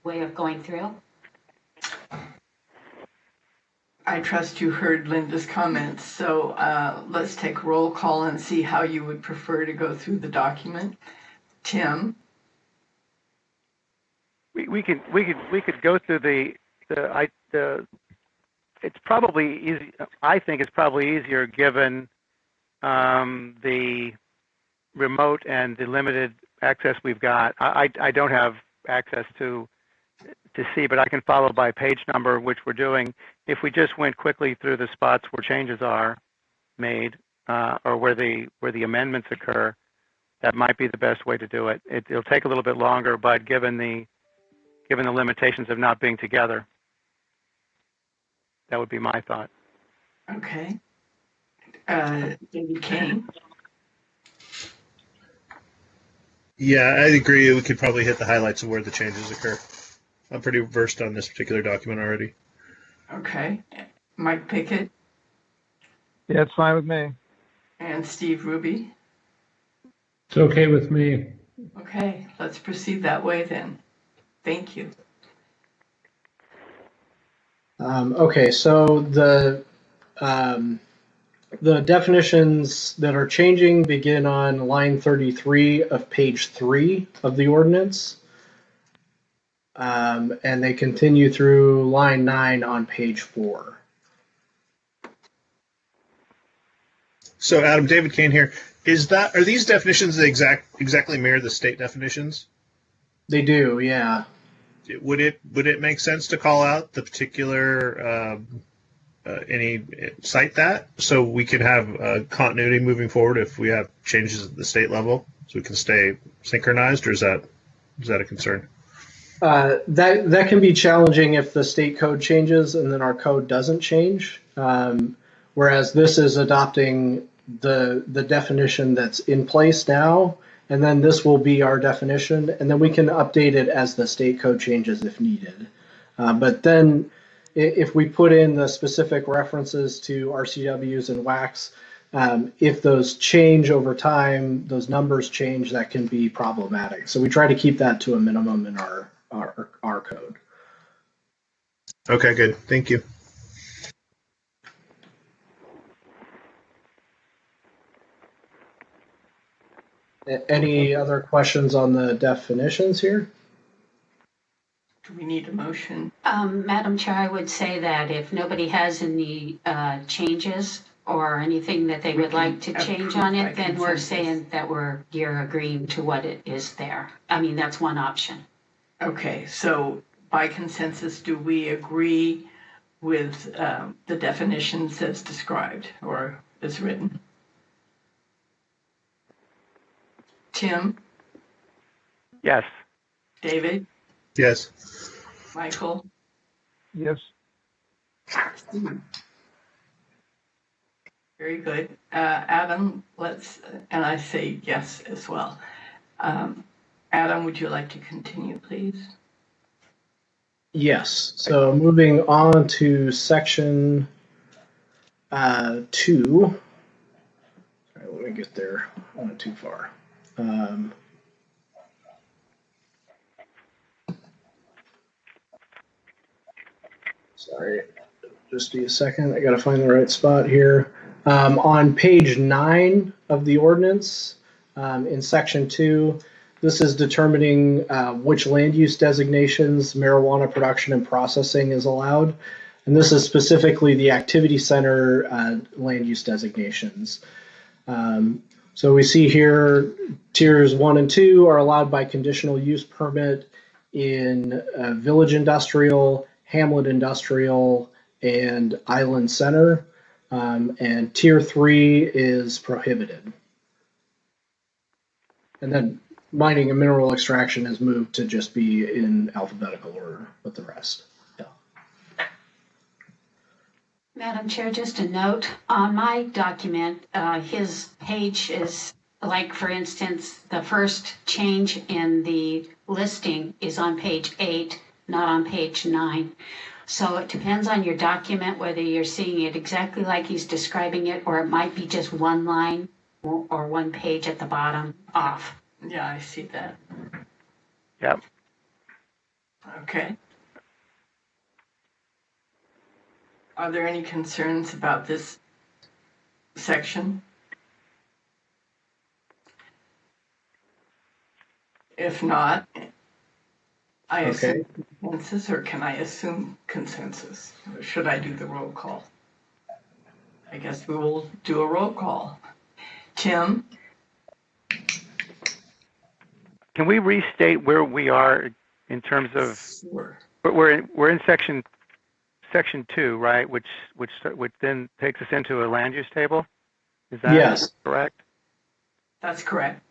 way of going through. I trust you heard Linda's comments, so let's take a roll call and see how you would prefer to go through the document. Tim? We could go through it's probably easy. I think it's probably easier given the remote and the limited access we've got. I don't have access to see, but I can follow by page number, which we're doing. If we just went quickly through the spots where changes are made or where the amendments occur, that might be the best way to do it. It'll take a little bit longer, but given the limitations of not being together, that would be my thought. Okay. David Kane? Yeah, I agree. We could probably hit the highlights of where the changes occur. I'm pretty versed on this particular document already. Okay. Mike Pickett? Yeah, it's fine with me. And Steve Ruby? It's okay with me. Okay, let's proceed that way then. Thank you. Okay, so the definitions that are changing begin on line 33 of page 3 of the ordinance. And they continue through line 9 on page 4. So Adam, David Kane here. Are these definitions that exactly mirror the state definitions? They do, yeah. Would it make sense to call out the particular cite that so we can have continuity moving forward if we have changes at the state level, so we can stay synchronized, or is that a concern? That can be challenging if the state code changes and then our code doesn't change. Whereas this is adopting the definition that's in place now, and then this will be our definition, and then we can update it as the state code changes if needed. But then if we put in the specific references to RCWs and WACs, if those change over time, those numbers change, that can be problematic. So we try to keep that to a minimum in our code. Okay, good. Thank you. Any other questions on the definitions here? Do we need a motion? Madam Chair, I would say that if nobody has any changes or anything that they would like to change on it, then we're saying that you're agreeing to what it is there. I mean, that's one option. Okay, so by consensus, do we agree with the definitions as described or as written? Tim? Yes. David? Yes. Michael? Yes. Steve? Very good. Adam, and I say yes as well. Adam, would you like to continue, please? Yes. So moving on to section 2. Sorry, let me get there. I went too far. Sorry, just be a second. I got to find the right spot here. On page 9 of the ordinance, in section 2, This is determining which land use designations marijuana production and processing is allowed. And this is specifically the activity center land use designations. So we see here tiers 1 and 2 are allowed by conditional use permit in village industrial, hamlet industrial, and island center. And tier 3 is prohibited. And then mining and mineral extraction is moved to just be in alphabetical order with the rest. Yeah. Madam Chair, just a note on my document, his page is like, for instance, the first change in the listing is on page 8, not on page 9. So it depends on your document whether you're seeing it exactly like he's describing it, or it might be just one line or one page at the bottom off. Yeah, I see that. Yep. Okay. Are there any concerns about this section? If not, I assume consensus, or can I assume consensus? Or should I do the roll call? I guess we will do a roll call. Tim? Can we restate where we are in terms of? Sure. We're in section 2, right? Which then takes us into a land use table. Is that correct? That's correct.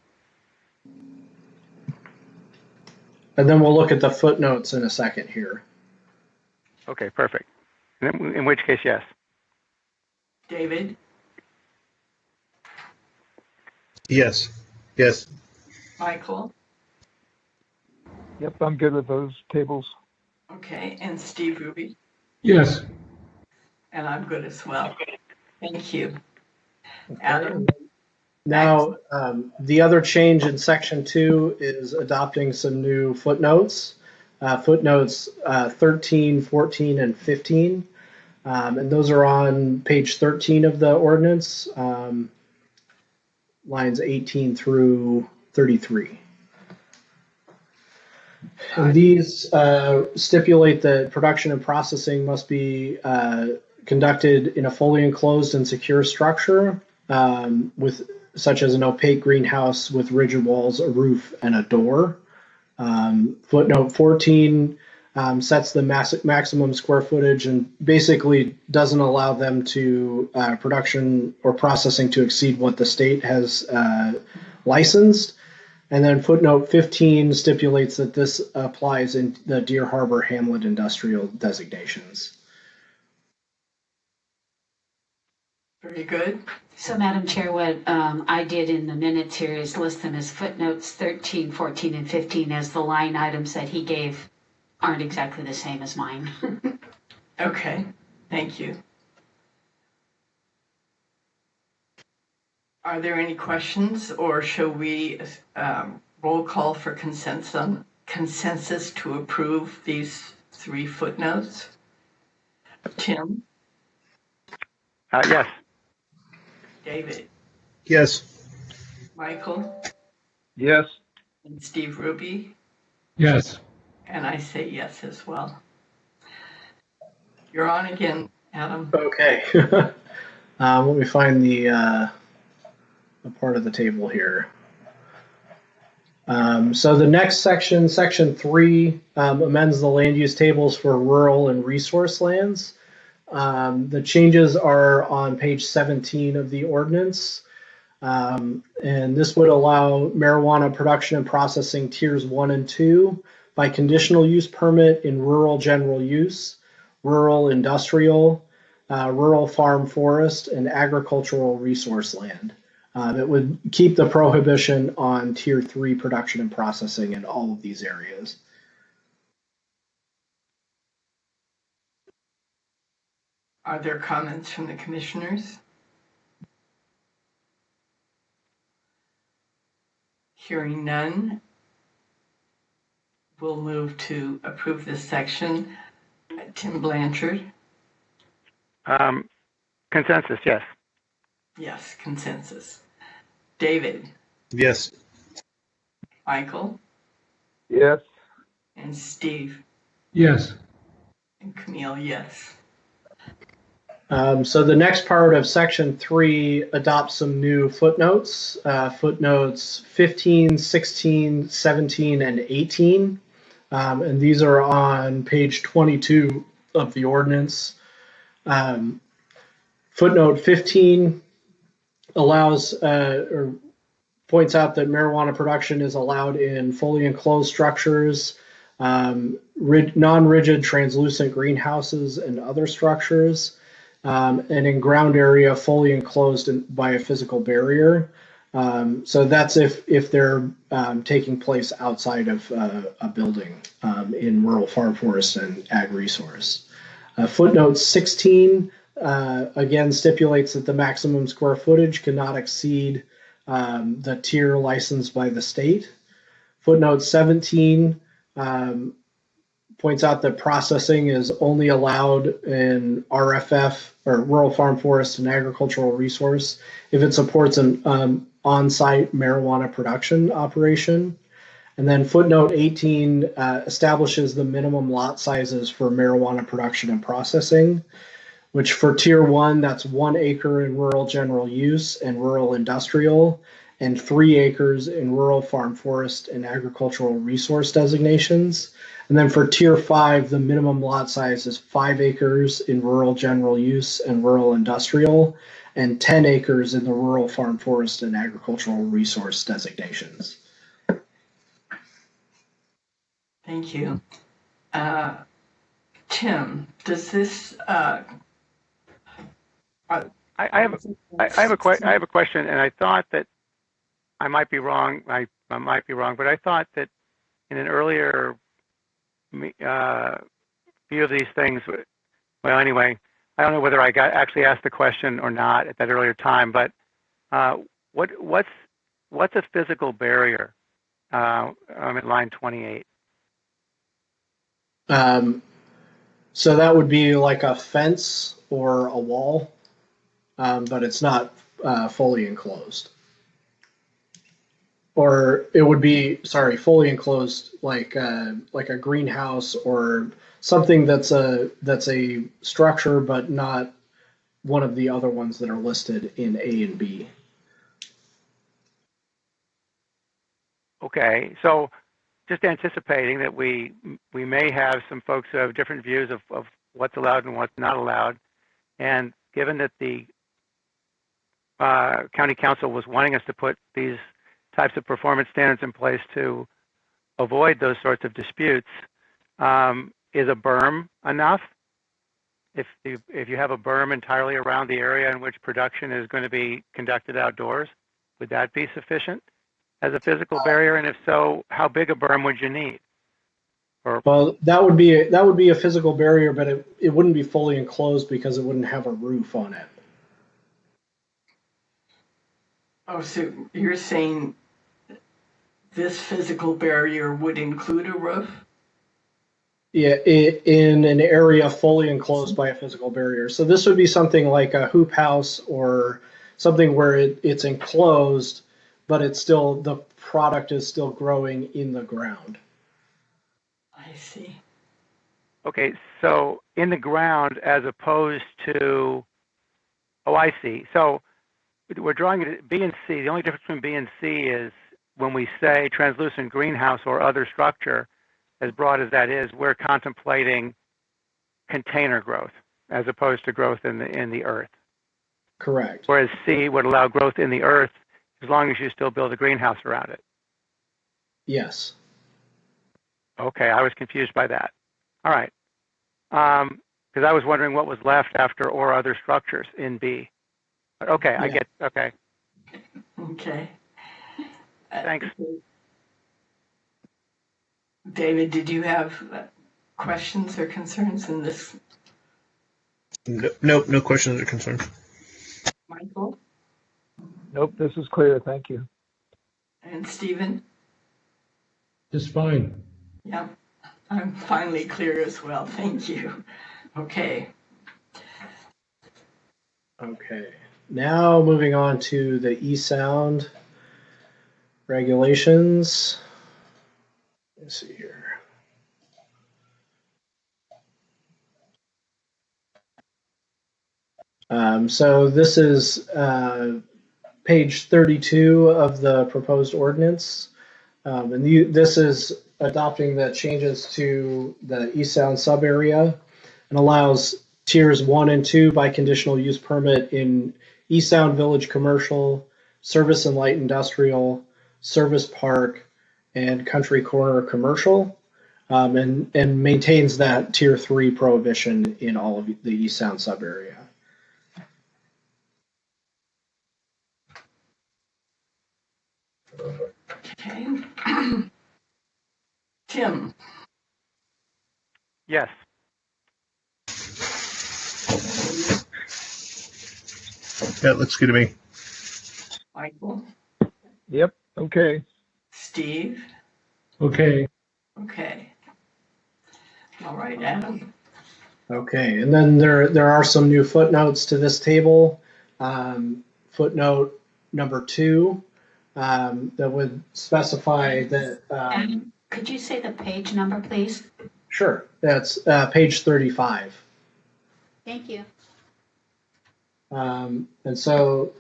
And then we'll look at the footnotes in a second here. Okay, perfect. In which case, yes. David? Yes. Yes. Michael? Yep, I'm good with those tables. Okay, and Steve Ruby? Yes. And I'm good as well. Thank you. Adam? Now, the other change in section 2 is adopting some new footnotes. Footnotes 13, 14, and 15. And those are on page 13 of the ordinance, lines 18 through 33. And these stipulate that production and processing must be conducted in a fully enclosed and secure structure, with such as an opaque greenhouse with rigid walls, a roof, and a door. Footnote 14 sets the maximum square footage and basically doesn't allow them to production or processing to exceed what the state has licensed. And then footnote 15 stipulates that this applies in the Deer Harbor Hamlet industrial designations. Very good. So, Madam Chair, what I did in the minutes here is list them as footnotes 13, 14, and 15, as the line items that he gave aren't exactly the same as mine. Okay, thank you. Are there any questions, or shall we roll call for consensus to approve these 3 footnotes? Tim? Yes. David? Yes. Michael? Yes. And Steve Ruby? Yes. And I say yes as well. You're on again, Adam. Okay. Let me find the part of the table here. So the next section, section 3, amends the land use tables for rural and resource lands. The changes are on page 17 of the ordinance. And this would allow marijuana production and processing tiers 1 and 2 by conditional use permit in rural general use, rural industrial, rural farm forest, and agricultural resource land. It would keep the prohibition on tier 3 production and processing in all of these areas. Are there comments from the commissioners? Hearing none, we'll move to approve this section. Tim Blanchard? Consensus, yes. Yes, consensus. David? Yes. Michael, Yes. and Steve, Yes. and Camille, yes. So the next part of section 3 adopts some new footnotes, footnotes 15, 16, 17, and 18. And these are on page 22 of the ordinance. Footnote 15 allows or points out that marijuana production is allowed in fully enclosed structures, non-rigid translucent greenhouses and other structures, and in ground area fully enclosed by a physical barrier. So that's if they're taking place outside of a building in rural farm, forest, and ag resource. Footnote 16 again stipulates that the maximum square footage cannot exceed the tier licensed by the state. Footnote 17 points out that processing is only allowed in RFF or rural farm, forest, and agricultural resource if it supports an on-site marijuana production operation. And then footnote 18 establishes the minimum lot sizes for marijuana production and processing, which for tier 1, that's 1 acre in rural general use and rural industrial, and 3 acres in rural farm, forest, and agricultural resource designations. And then for tier 5, the minimum lot size is 5 acres in rural general use and rural industrial, and 10 acres in the rural farm, forest, and agricultural resource designations. Thank you. Tim, does this? I have a question, and I thought that I might be wrong. I might be wrong, but I thought that in an earlier few of these things, well, anyway, I don't know whether I actually asked the question or not at that earlier time, but what's a physical barrier? I'm at line 28. So that would be like a fence or a wall, but it's not fully enclosed. Or it would be, sorry, fully enclosed, like a greenhouse or something that's a structure, but not one of the other ones that are listed in A and B. Okay, so just anticipating that we may have some folks who have different views of what's allowed and what's not allowed, and given that the county council was wanting us to put these types of performance standards in place to avoid those sorts of disputes, is a berm enough? If you have a berm entirely around the area in which production is going to be conducted outdoors, would that be sufficient as a physical barrier? And if so, how big a berm would you need? Well, that would be a physical barrier, but it wouldn't be fully enclosed because it wouldn't have a roof on it. Oh, so you're saying this physical barrier would include a roof? Yeah, in an area fully enclosed by a physical barrier. So this would be something like a hoop house or something where it's enclosed, but it's still, the product is still growing in the ground. I see. Okay, so in the ground as opposed to, oh, I see. So we're drawing it at B and C. The only difference between B and C is when we say translucent greenhouse or other structure, as broad as that is, we're contemplating container growth as opposed to growth in the earth. Correct. Whereas C would allow growth in the earth as long as you still build a greenhouse around it. Yes. Okay, I was confused by that. All right. Because I was wondering what was left after or other structures in B. But okay, yeah. I get, okay. Okay. Thanks. David, did you have questions or concerns in this? Nope, no questions or concerns. Michael? Nope, this is clear. Thank you. And Stephen? Just fine. Yeah, I'm finally clear as well. Thank you. Okay. Okay. Now moving on to the Eastsound regulations. let's see here. So this is page 32 of the proposed ordinance. This is adopting the changes to the Eastsound subarea and allows tiers 1 and 2 by conditional use permit in Eastsound Village Commercial, Service and Light Industrial, Service Park, and Country Corner Commercial, and maintains that tier 3 prohibition in all of the Eastsound subarea. Okay. Tim? Yes. That looks good to me. Michael? Yep, okay. Steve? Okay. Okay. All right, Adam? Okay, and then there are some new footnotes to this table. Footnote number 2 that would specify that. And could you say the page number, please? Sure, that's page 35. Thank you. And so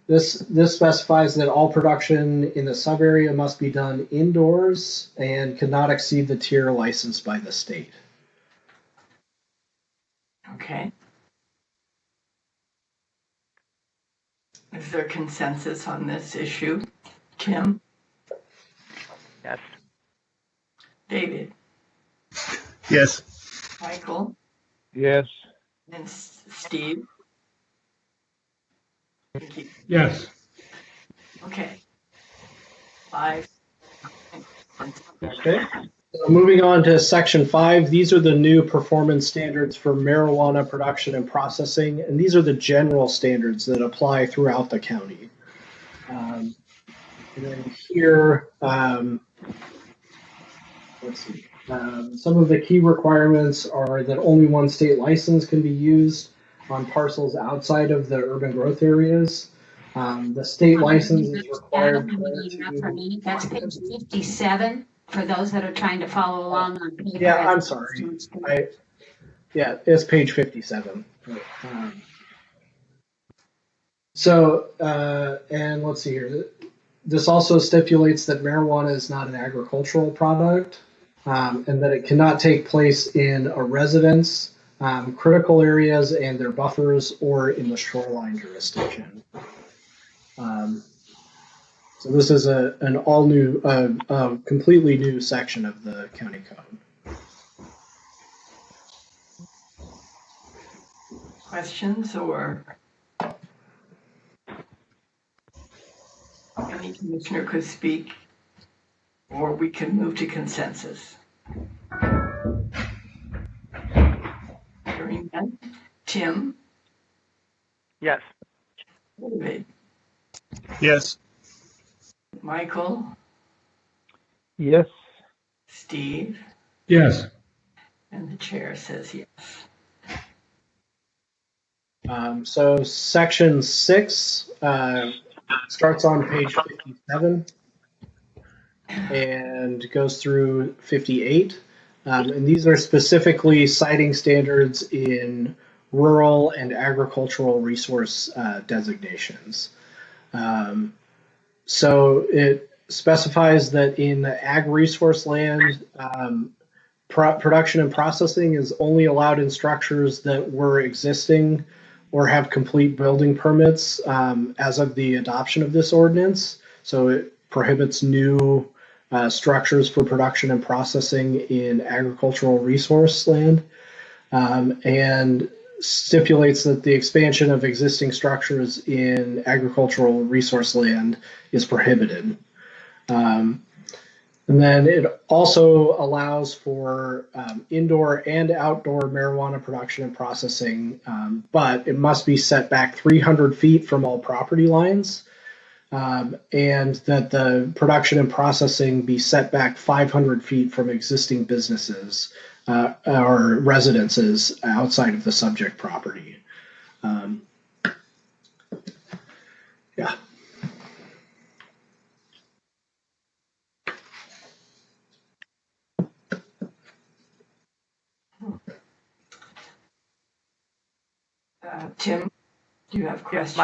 this specifies that all production in the subarea must be done indoors and cannot exceed the tier licensed by the state. Okay. Is there consensus on this issue? Tim? Yes. David? Yes. Michael? Yes. And Steve? Thank you. Yes. Okay. 5. Okay. So moving on to section 5, these are the new performance standards for marijuana production and processing, and these are the general standards that apply throughout the county. And then here, let's see. Some of the key requirements are that only one state license can be used on parcels outside of the urban growth areas. The state license is required. That's page 57 for those that are trying to follow along on paper. Yeah, I'm sorry. Yeah, it's page 57. And let's see here. This also stipulates that marijuana is not an agricultural product, and that it cannot take place in a residence, critical areas and their buffers, or in the shoreline jurisdiction. So this is an all new, completely new section of the county code. Questions or any commissioner could speak, or we can move to consensus. Hearing none. Tim? Yes. David? Yes. Michael? Yes. Steve? Yes. And the chair says yes. So section 6 starts on page 57 and goes through 58. And these are specifically citing standards in rural and agricultural resource designations. So it specifies that in ag resource land, production and processing is only allowed in structures that were existing or have complete building permits as of the adoption of this ordinance. So it prohibits new structures for production and processing in agricultural resource land, and stipulates that the expansion of existing structures in agricultural resource land is prohibited. And then it also allows for indoor and outdoor marijuana production and processing, but it must be set back 300 feet from all property lines, and that the production and processing be set back 500 feet from existing businesses or residences outside of the subject property. Yeah. Do you have Yeah, questions?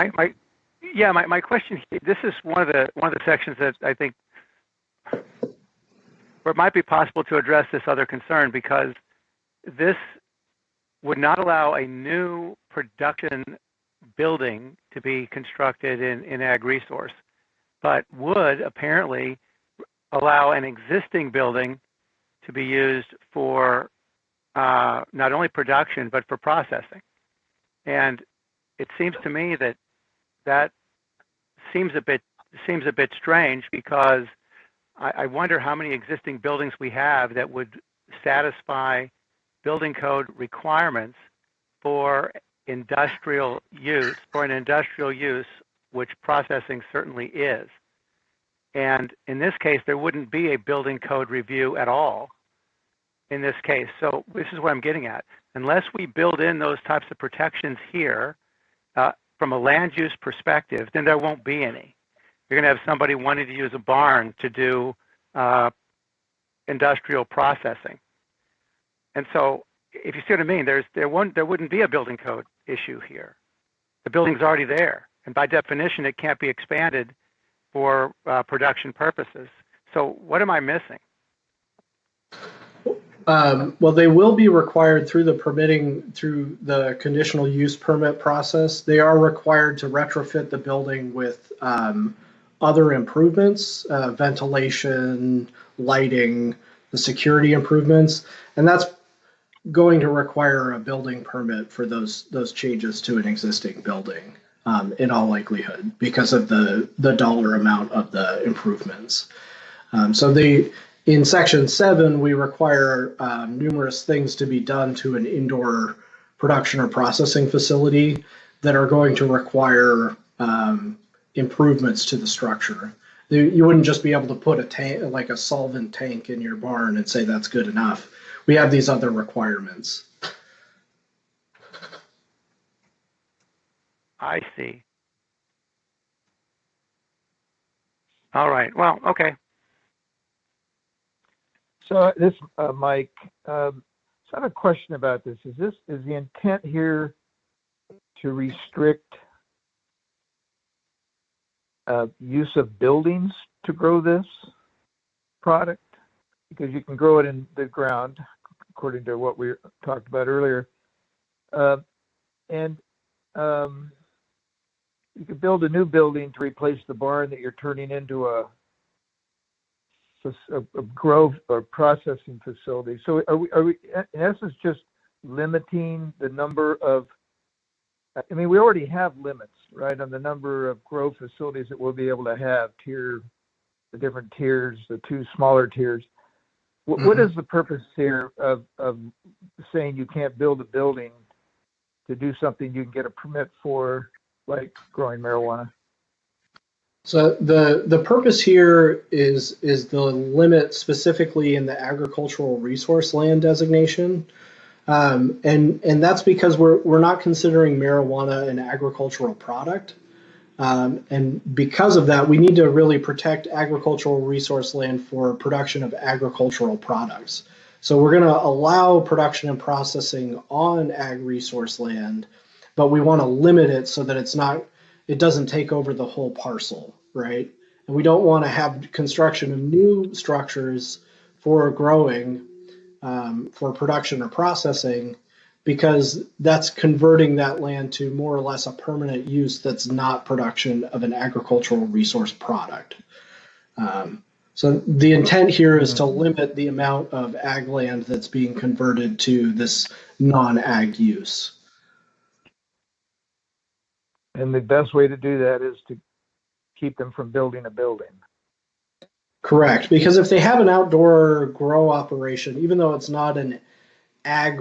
my question. This is one of the sections that I think where it might be possible to address this other concern, because this would not allow a new production building to be constructed in ag resource, but would apparently allow an existing building to be used for not only production but for processing. And it seems to me that seems a bit strange, because I wonder how many existing buildings we have that would satisfy building code requirements for industrial use, which processing certainly is. And in this case, there wouldn't be a building code review at all in this case. So this is what I'm getting at. Unless we build in those types of protections here from a land use perspective, then there won't be any. You're going to have somebody wanting to use a barn to do industrial processing. And so if you see what I mean, there wouldn't be a building code issue here. The building's already there. And by definition, it can't be expanded for production purposes. So what am I missing? Well, they will be required through the conditional use permit process. They are required to retrofit the building with other improvements, ventilation, lighting, the security improvements, and that's going to require a building permit for those changes to an existing building, in all likelihood, because of the dollar amount of the improvements. In Section 7, we require numerous things to be done to an indoor production or processing facility that are going to require improvements to the structure. You wouldn't just be able to put a tank, like a solvent tank, in your barn and say that's good enough. We have these other requirements. I see. All right. Well, okay. So this, Mike, so I have a question about this. Is the intent here to restrict use of buildings to grow this product? Because you can grow it in the ground, according to what we talked about earlier. And you could build a new building to replace the barn that you're turning into a growth or processing facility. So are we in essence just limiting the number of, I mean, we already have limits, right, on the number of grow facilities that we'll be able to have, the different tiers, the two smaller tiers. What is the purpose here of saying you can't build a building to do something you can get a permit for, like growing marijuana? So the purpose here is the limit specifically in the agricultural resource land designation, and that's because we're not considering marijuana an agricultural product, and because of that, we need to really protect agricultural resource land for production of agricultural products. So we're going to allow production and processing on ag resource land, but we want to limit it so that it doesn't take over the whole parcel, right? And we don't want to have construction of new structures for growing, for production or processing, because that's converting that land to more or less a permanent use that's not production of an agricultural resource product. So the intent here is to limit the amount of ag land that's being converted to this non-ag use. And the best way to do that is to keep them from building a building. Correct, because if they have an outdoor grow operation, even though it's not an ag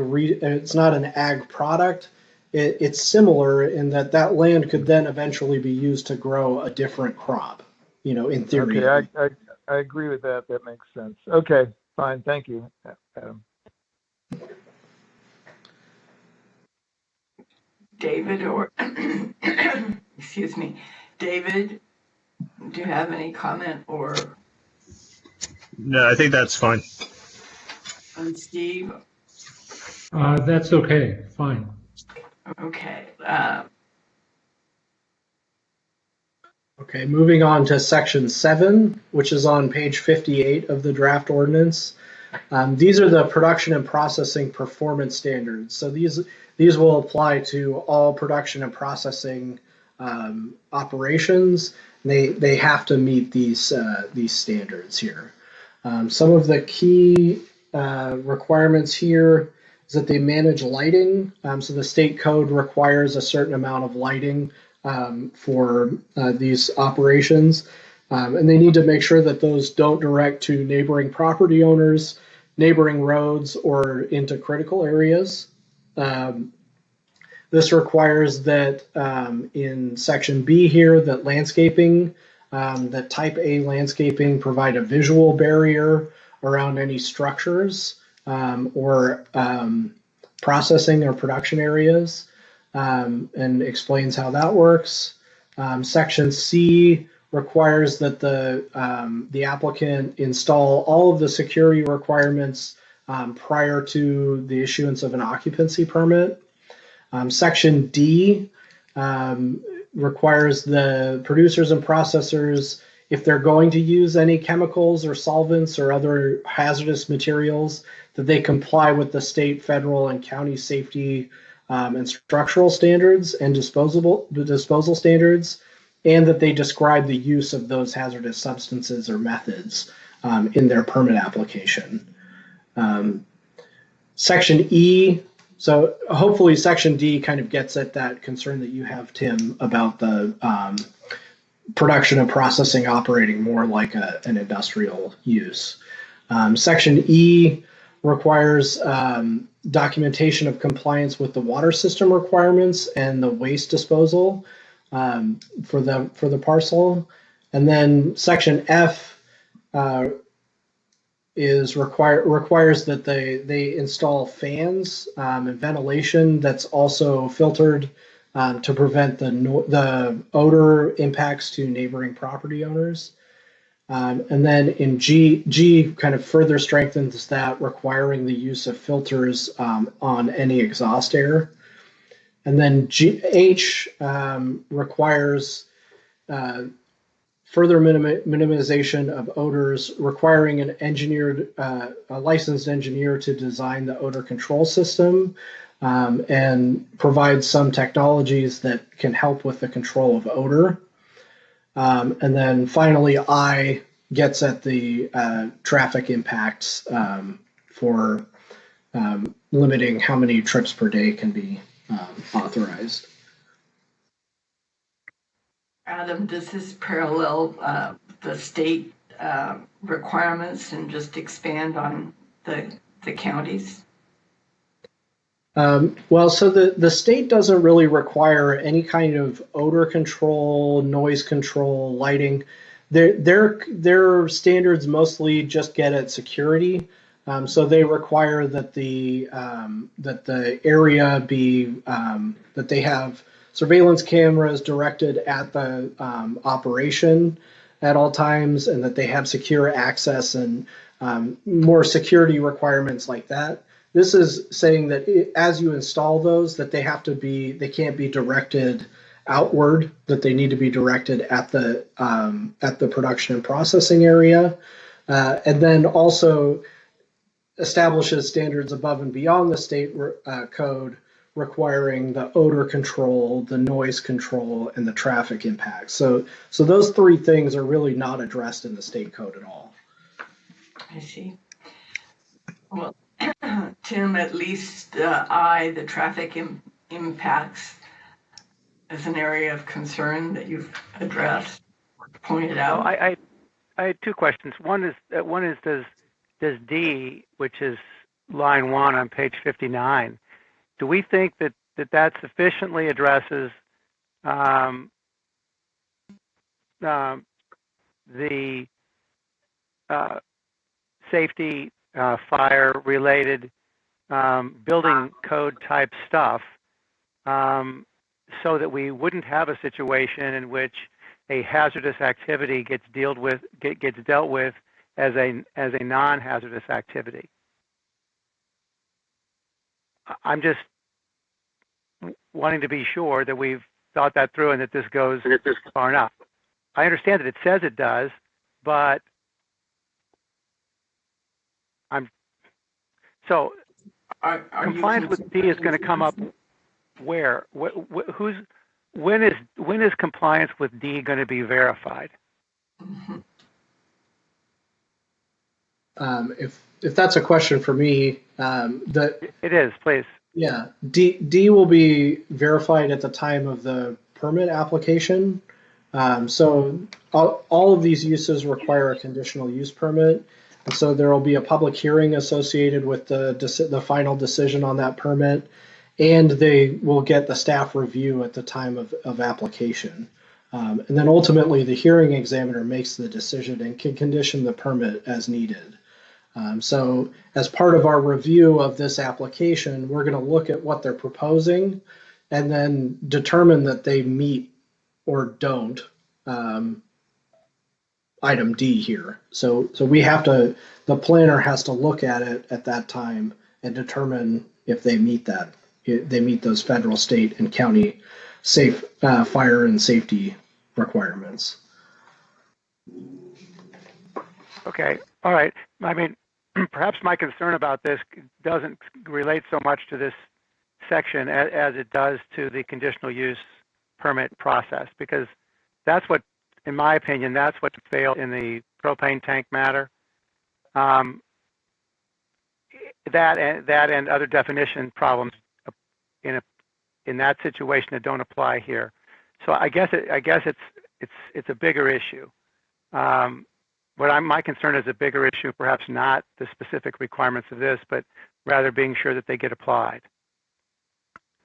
product, it's similar in that land could then eventually be used to grow a different crop. In theory. Okay, I agree with that. That makes sense. Okay, fine. Thank you, Adam. David, or excuse me, David, do you have any comment, or? No, I think that's fine. And Steve? That's okay, fine. Okay. Okay, moving on to section 7, which is on page 58 of the draft ordinance. These are the production and processing performance standards. So these will apply to all production and processing operations. They have to meet these standards here. Some of the key requirements here is that they manage lighting. So the state code requires a certain amount of lighting for these operations. And they need to make sure that those don't direct to neighboring property owners, neighboring roads, or into critical areas. This requires that in section B here, that landscaping, that type A landscaping provide a visual barrier around any structures or processing or production areas, and explains how that works. Section C requires that the applicant install all of the security requirements prior to the issuance of an occupancy permit. Section D requires the producers and processors, if they're going to use any chemicals or solvents or other hazardous materials, that they comply with the state, federal, and county safety and structural standards and disposal standards, and that they describe the use of those hazardous substances or methods in their permit application. Section E, so hopefully Section D kind of gets at that concern that you have, Tim, about the production and processing operating more like an industrial use. Section E requires documentation of compliance with the water system requirements and the waste disposal for the parcel. And then Section F requires that they install fans and ventilation that's also filtered to prevent the odor impacts to neighboring property owners. And then in G kind of further strengthens that, requiring the use of filters on any exhaust air. And then H requires further minimization of odors, requiring a licensed engineer to design the odor control system and provide some technologies that can help with the control of odor. And then finally, I gets at the traffic impacts for limiting how many trips per day can be authorized. Adam, does this parallel the state requirements and just expand on the counties? Well, so the state doesn't really require any kind of odor control, noise control, lighting. Their standards mostly just get at security. So they require that the area be that they have surveillance cameras directed at the operation at all times, and that they have secure access and more security requirements like that. This is saying that as you install those, that they can't be directed outward, that they need to be directed at the production and processing area, and then also establishes standards above and beyond the state code, requiring the odor control, the noise control, and the traffic impacts. So those three things are really not addressed in the state code at all. I see. Well, Tim, at least the traffic impacts is an area of concern that you've addressed, pointed out. I had two questions. One is does D, which is line 1 on page 59, do we think that sufficiently addresses the safety, fire-related building code type stuff, so that we wouldn't have a situation in which a hazardous activity gets dealt with as a non-hazardous activity? I'm just wanting to be sure that we've thought that through and that this goes far enough. I understand that it says it does, but so compliance with D is going to come up where? When is compliance with D going to be verified? If that's a question for me, it is, please. Yeah, D will be verified at the time of the permit application. So all of these uses require a conditional use permit. And so there will be a public hearing associated with the final decision on that permit, and they will get the staff review at the time of application. And then ultimately the hearing examiner makes the decision and can condition the permit as needed. So as part of our review of this application, we're going to look at what they're proposing and then determine that they meet or don't item D here. So we have to, the planner has to look at it at that time and determine if they meet that, they meet those federal, state, and county safe fire and safety requirements. Okay, all right. I mean, perhaps my concern about this doesn't relate so much to this section as it does to the conditional use permit process, because that's what, in my opinion, that's what failed in the propane tank matter. That and other definition problems in that situation that don't apply here. So I guess it's a bigger issue. My concern is a bigger issue, perhaps not the specific requirements of this, but rather being sure that they get applied.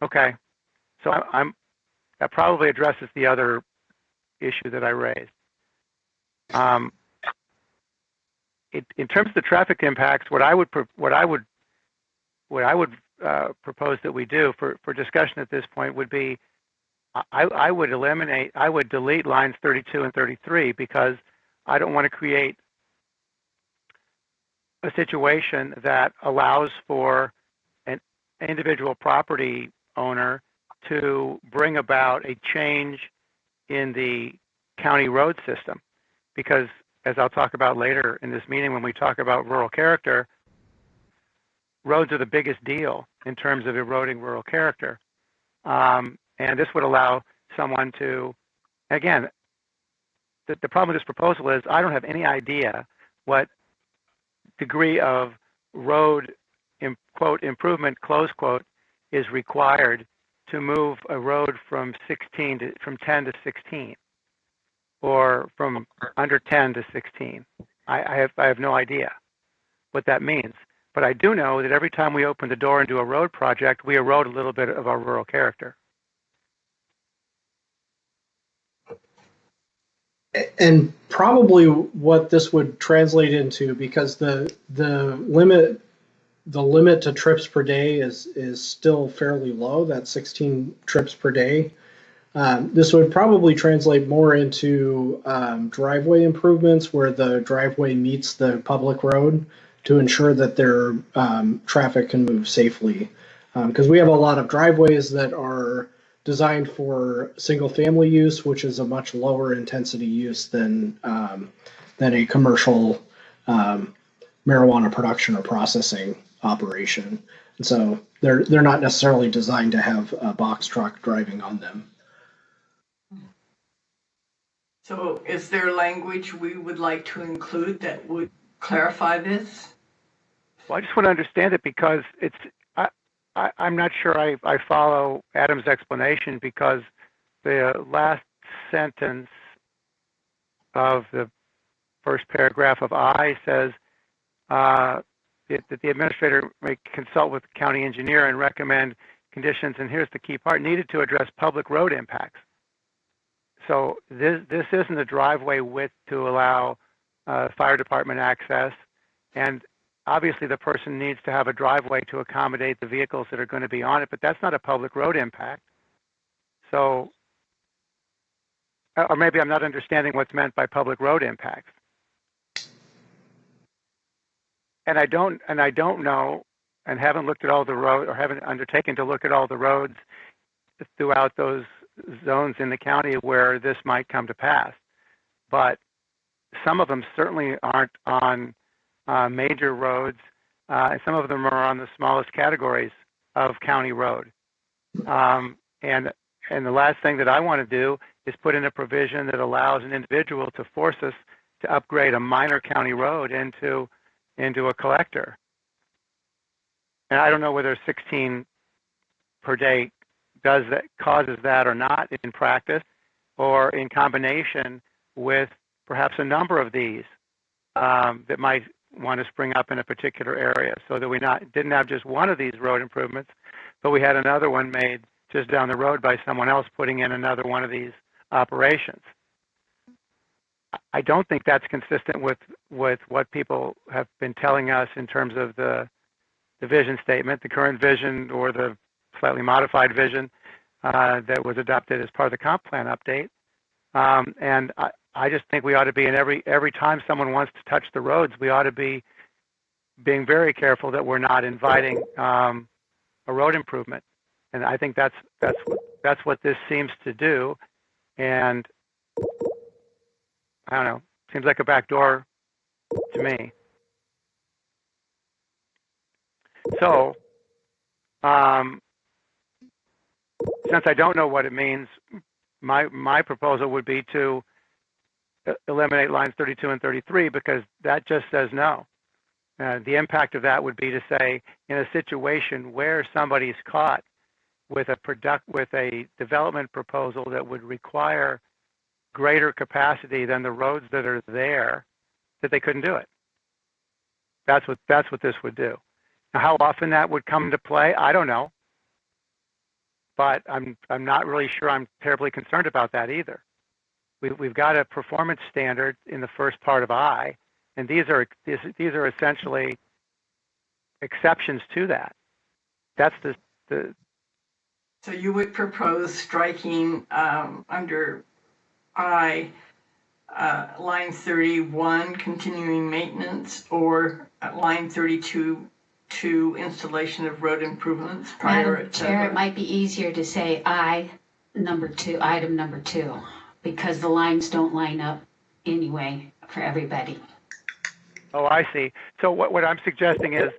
Okay, so that probably addresses the other issue that I raised. In terms of the traffic impacts, what I would propose that we do for discussion at this point would be, I would delete lines 32 and 33 because I don't want to create a situation that allows for an individual property owner to bring about a change in the county road system. Because, as I'll talk about later in this meeting when we talk about rural character, roads are the biggest deal in terms of eroding rural character. And this would allow someone to, again, the problem with this proposal is I don't have any idea what degree of road, quote, improvement, close quote, is required to move a road from 10 to 16, or from under 10 to 16. I have no idea what that means. But I do know that every time we open the door and do a road project, we erode a little bit of our rural character. And probably what this would translate into, because the limit to trips per day is still fairly low, that 16 trips per day. This would probably translate more into driveway improvements where the driveway meets the public road to ensure that their traffic can move safely. Because we have a lot of driveways that are designed for single family use, which is a much lower intensity use than a commercial marijuana production or processing operation. And so they're not necessarily designed to have a box truck driving on them. So is there language we would like to include that would clarify this? Well, I just want to understand it because I'm not sure I follow Adam's explanation, because the last sentence of the first paragraph of I says that the administrator may consult with the county engineer and recommend conditions, and here's the key part, needed to address public road impacts. So this isn't a driveway width to allow fire department access, and obviously the person needs to have a driveway to accommodate the vehicles that are going to be on it, but that's not a public road impact. So, or maybe I'm not understanding what's meant by public road impacts. And I don't know, and haven't looked at all the roads, or haven't undertaken to look at all the roads throughout those zones in the county where this might come to pass. but some of them certainly aren't on major roads, and some of them are on the smallest categories of county road. And the last thing that I want to do is put in a provision that allows an individual to force us to upgrade a minor county road into a collector. And I don't know whether 16 per day causes that or not in practice, or in combination with perhaps a number of these that might want to spring up in a particular area, so that we didn't have just one of these road improvements, but we had another one made just down the road by someone else putting in another one of these operations. I don't think that's consistent with what people have been telling us in terms of the vision statement, the current vision or the slightly modified vision that was adopted as part of the comp plan update. And I just think we ought to be, in every time someone wants to touch the roads, we ought to be being very careful that we're not inviting a road improvement. And I think that's what this seems to do. And I don't know, seems like a back door to me. So, since I don't know what it means, my proposal would be to eliminate lines 32 and 33, because that just says no. The impact of that would be to say, in a situation where somebody's caught with a development proposal that would require greater capacity than the roads that are there, that they couldn't do it. That's what this would do. Now, how often that would come into play, I don't know. But I'm not really sure I'm terribly concerned about that either. We've got a performance standard in the first part of I, and these are essentially exceptions to that. That's the. So you would propose striking under I line 31, continuing maintenance, or line 32, to installation of road improvements prior. Madam Chair, it might be easier to say item number two, because the lines don't line up anyway for everybody. Oh, I see. So what I'm suggesting is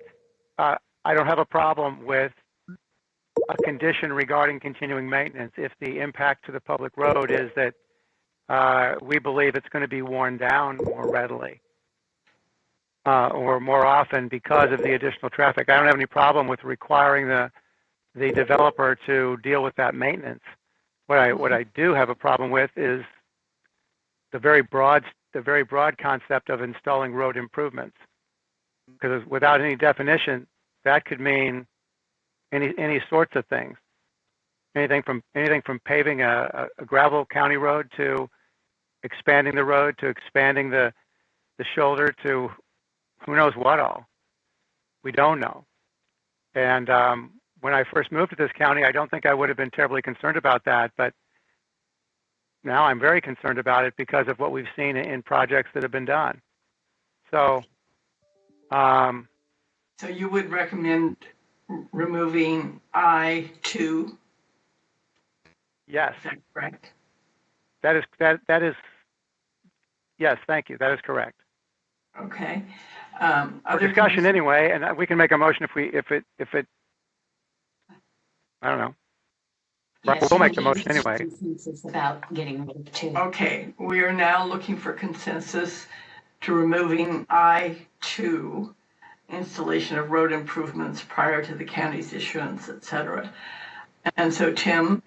I don't have a problem with a condition regarding continuing maintenance if the impact to the public road is that we believe it's going to be worn down more readily or more often because of the additional traffic. I don't have any problem with requiring the developer to deal with that maintenance. What I do have a problem with is the very broad concept of installing road improvements, because without any definition, that could mean any sorts of things. Anything from paving a gravel county road to expanding the road to expanding the shoulder to who knows what all. We don't know. And when I first moved to this county, I don't think I would have been terribly concerned about that, but now I'm very concerned about it because of what we've seen in projects that have been done. So, so you would recommend removing I-2? Yes. Is that correct? That is. Yes, thank you. That is correct. Okay. For discussion anyway, and we can make a motion if it. I don't know. Yes, we'll make the motion anyway. Consensus about getting rid of two. Okay, we are now looking for consensus to removing I-2, installation of road improvements prior to the county's issuance, etc. And so, Tim,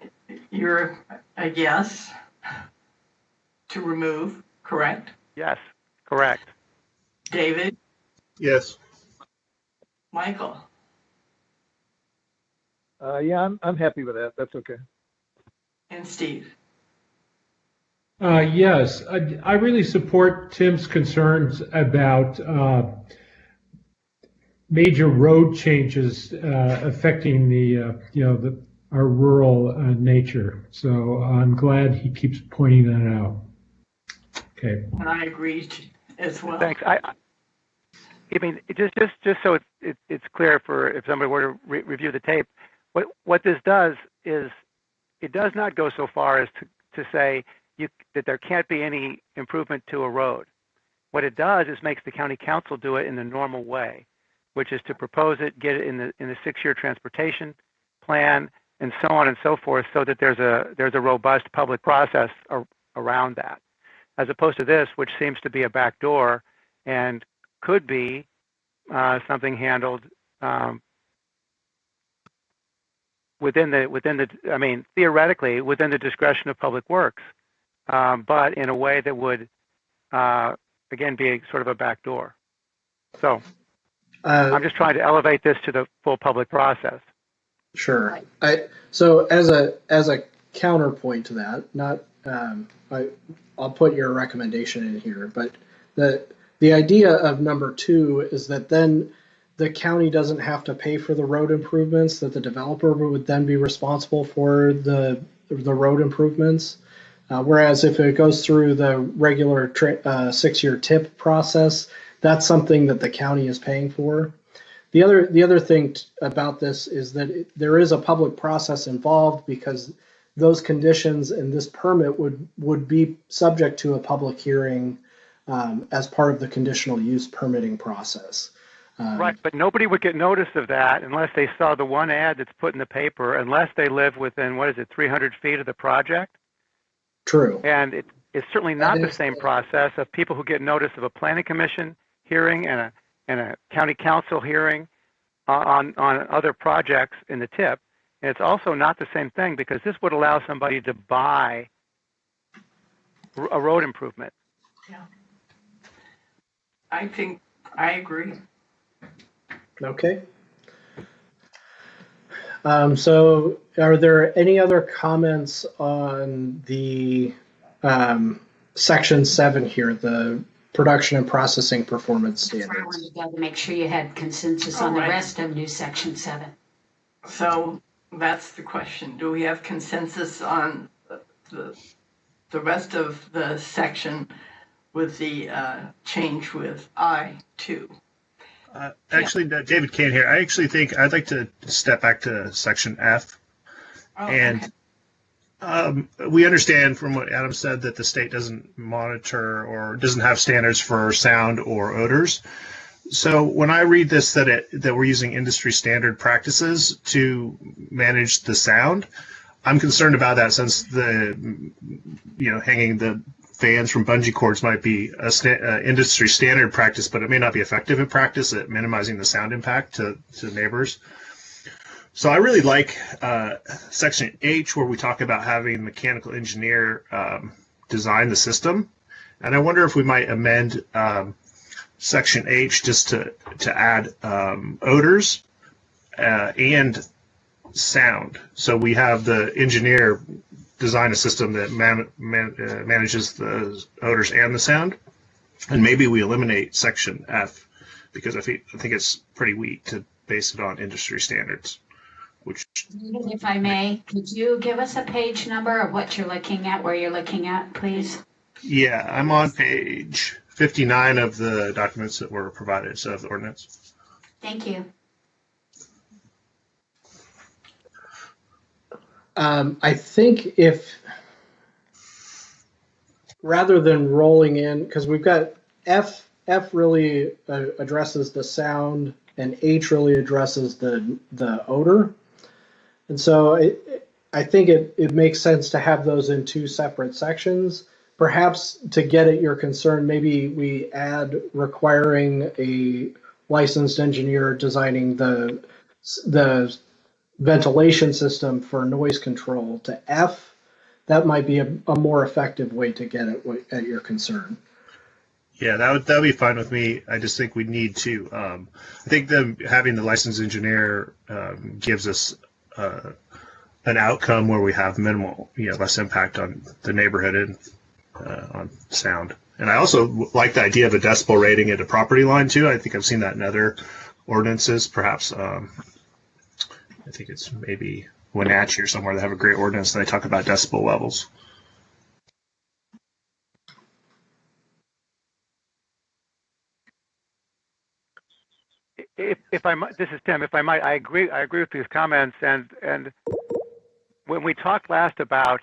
you're a yes to remove, correct? Yes, correct. David? Yes. Michael? Yeah, I'm happy with that. That's okay. And Steve? Yes, I really support Tim's concerns about major road changes affecting our rural nature. So I'm glad he keeps pointing that out. Okay. And I agree as well. Thanks. I mean, just so it's clear for if somebody were to review the tape, what this does is it does not go so far as to say that there can't be any improvement to a road. What it does is makes the county council do it in the normal way, which is to propose it, get it in the 6-year transportation plan, and so on and so forth, so that there's a robust public process around that, as opposed to this, which seems to be a backdoor and could be something handled theoretically within the discretion of Public Works, but in a way that would, again, be sort of a backdoor. So I'm just trying to elevate this to the full public process. Sure. So as a counterpoint to that, I'll put your recommendation in here, but the idea of number 2 is that then the county doesn't have to pay for the road improvements, that the developer would then be responsible for the road improvements. Whereas if it goes through the regular 6-year TIP process, that's something that the county is paying for. The other thing about this is that there is a public process involved, because those conditions in this permit would be subject to a public hearing as part of the conditional use permitting process. Right, but nobody would get notice of that unless they saw the one ad that's put in the paper, unless they live within, 300 feet of the project? True. And it's certainly not the same process of people who get notice of a planning commission hearing and a county council hearing on other projects in the TIP. And it's also not the same thing, because this would allow somebody to buy a road improvement. Yeah. I agree. Okay. So are there any other comments on the section 7 here, the production and processing performance standards? I wanted to make sure you had consensus on the rest of new section 7. So that's the question. Do we have consensus on the rest of the section with the change with I2? Actually, David Kane here. I actually think I'd like to step back to section F. And we understand from what Adam said that the state doesn't monitor or doesn't have standards for sound or odors. So when I read this, that we're using industry standard practices to manage the sound, I'm concerned about that, since hanging the fans from bungee cords might be a industry standard practice, but it may not be effective in practice at minimizing the sound impact to neighbors. So I really like section H, where we talk about having mechanical engineer design the system. And I wonder if we might amend section H just to add odors and sound. So we have the engineer design a system that manages the odors and the sound. And maybe we eliminate section F, because I think it's pretty weak to base it on industry standards. If I may, could you give us a page number of what you're looking at, where you're looking at, please? Yeah, I'm on page 59 of the documents that were provided, so of the ordinance. Thank you. I think if, rather than rolling in, because we've got F really addresses the sound, and H really addresses the odor. And so I think it makes sense to have those in 2 separate sections. Perhaps to get at your concern, maybe we add requiring a licensed engineer designing the ventilation system for noise control to F. That might be a more effective way to get at your concern. Yeah, that would be fine with me. I just think we need to. I think having the licensed engineer gives us an outcome where we have minimal, less impact on the neighborhood and on sound. And I also like the idea of a decibel rating at a property line too. I think I've seen that in other ordinances. Perhaps I think it's maybe Wenatchee or somewhere that have a great ordinance and they talk about decibel levels. If I might, this is Tim. If I might, I agree with these comments. And when we talked last about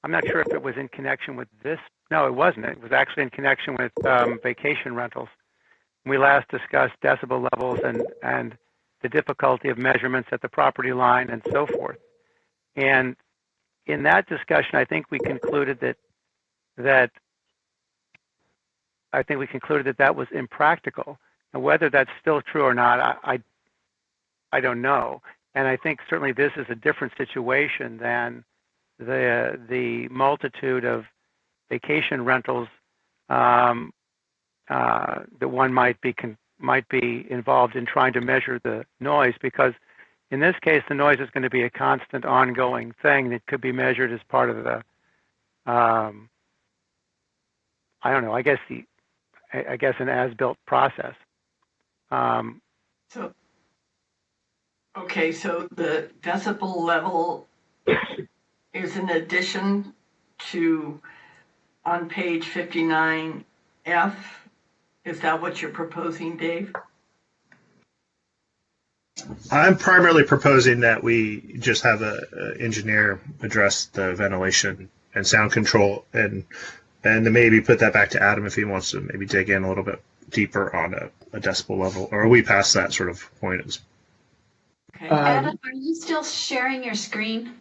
I'm not sure if it was in connection with this. No, it wasn't. It was actually in connection with vacation rentals. We last discussed decibel levels and the difficulty of measurements at the property line and so forth. And in that discussion, I think we concluded that was impractical. And whether that's still true or not, I don't know. And I think certainly this is a different situation than the multitude of vacation rentals that one might be involved in trying to measure the noise, because in this case the noise is going to be a constant, ongoing thing that could be measured as part of the I don't know. I guess an as-built process. So the decibel level is in addition to on page 59F. Is that what you're proposing, Dave? I'm primarily proposing that we just have an engineer address the ventilation and sound control, and then maybe put that back to Adam if he wants to maybe dig in a little bit deeper on a decibel level, or are we past that sort of point? Okay. Adam, are you still sharing your screen?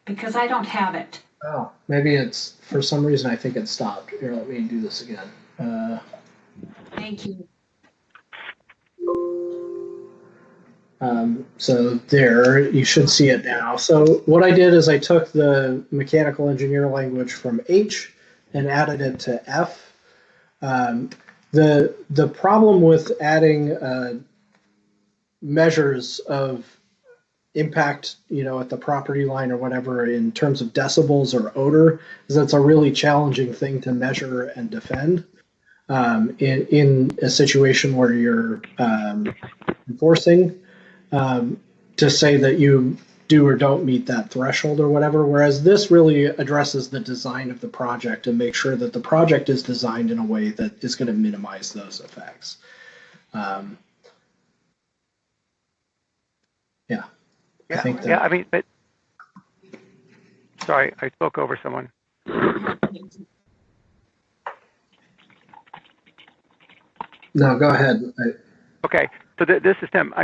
Because I don't have it. Oh, maybe it's, for some reason, I think it stopped. Here, let me do this again. Thank you. So there, you should see it now. So what I did is I took the mechanical engineer language from H and added it to F. The problem with adding measures of impact, at the property line or whatever in terms of decibels or odor is that's a really challenging thing to measure and defend in a situation where you're enforcing. To say that you do or don't meet that threshold or whatever, whereas this really addresses the design of the project and make sure that the project is designed in a way that is going to minimize those effects. I think that. Yeah, I mean, but sorry, I spoke over someone. No, go ahead. Okay, so this is Tim.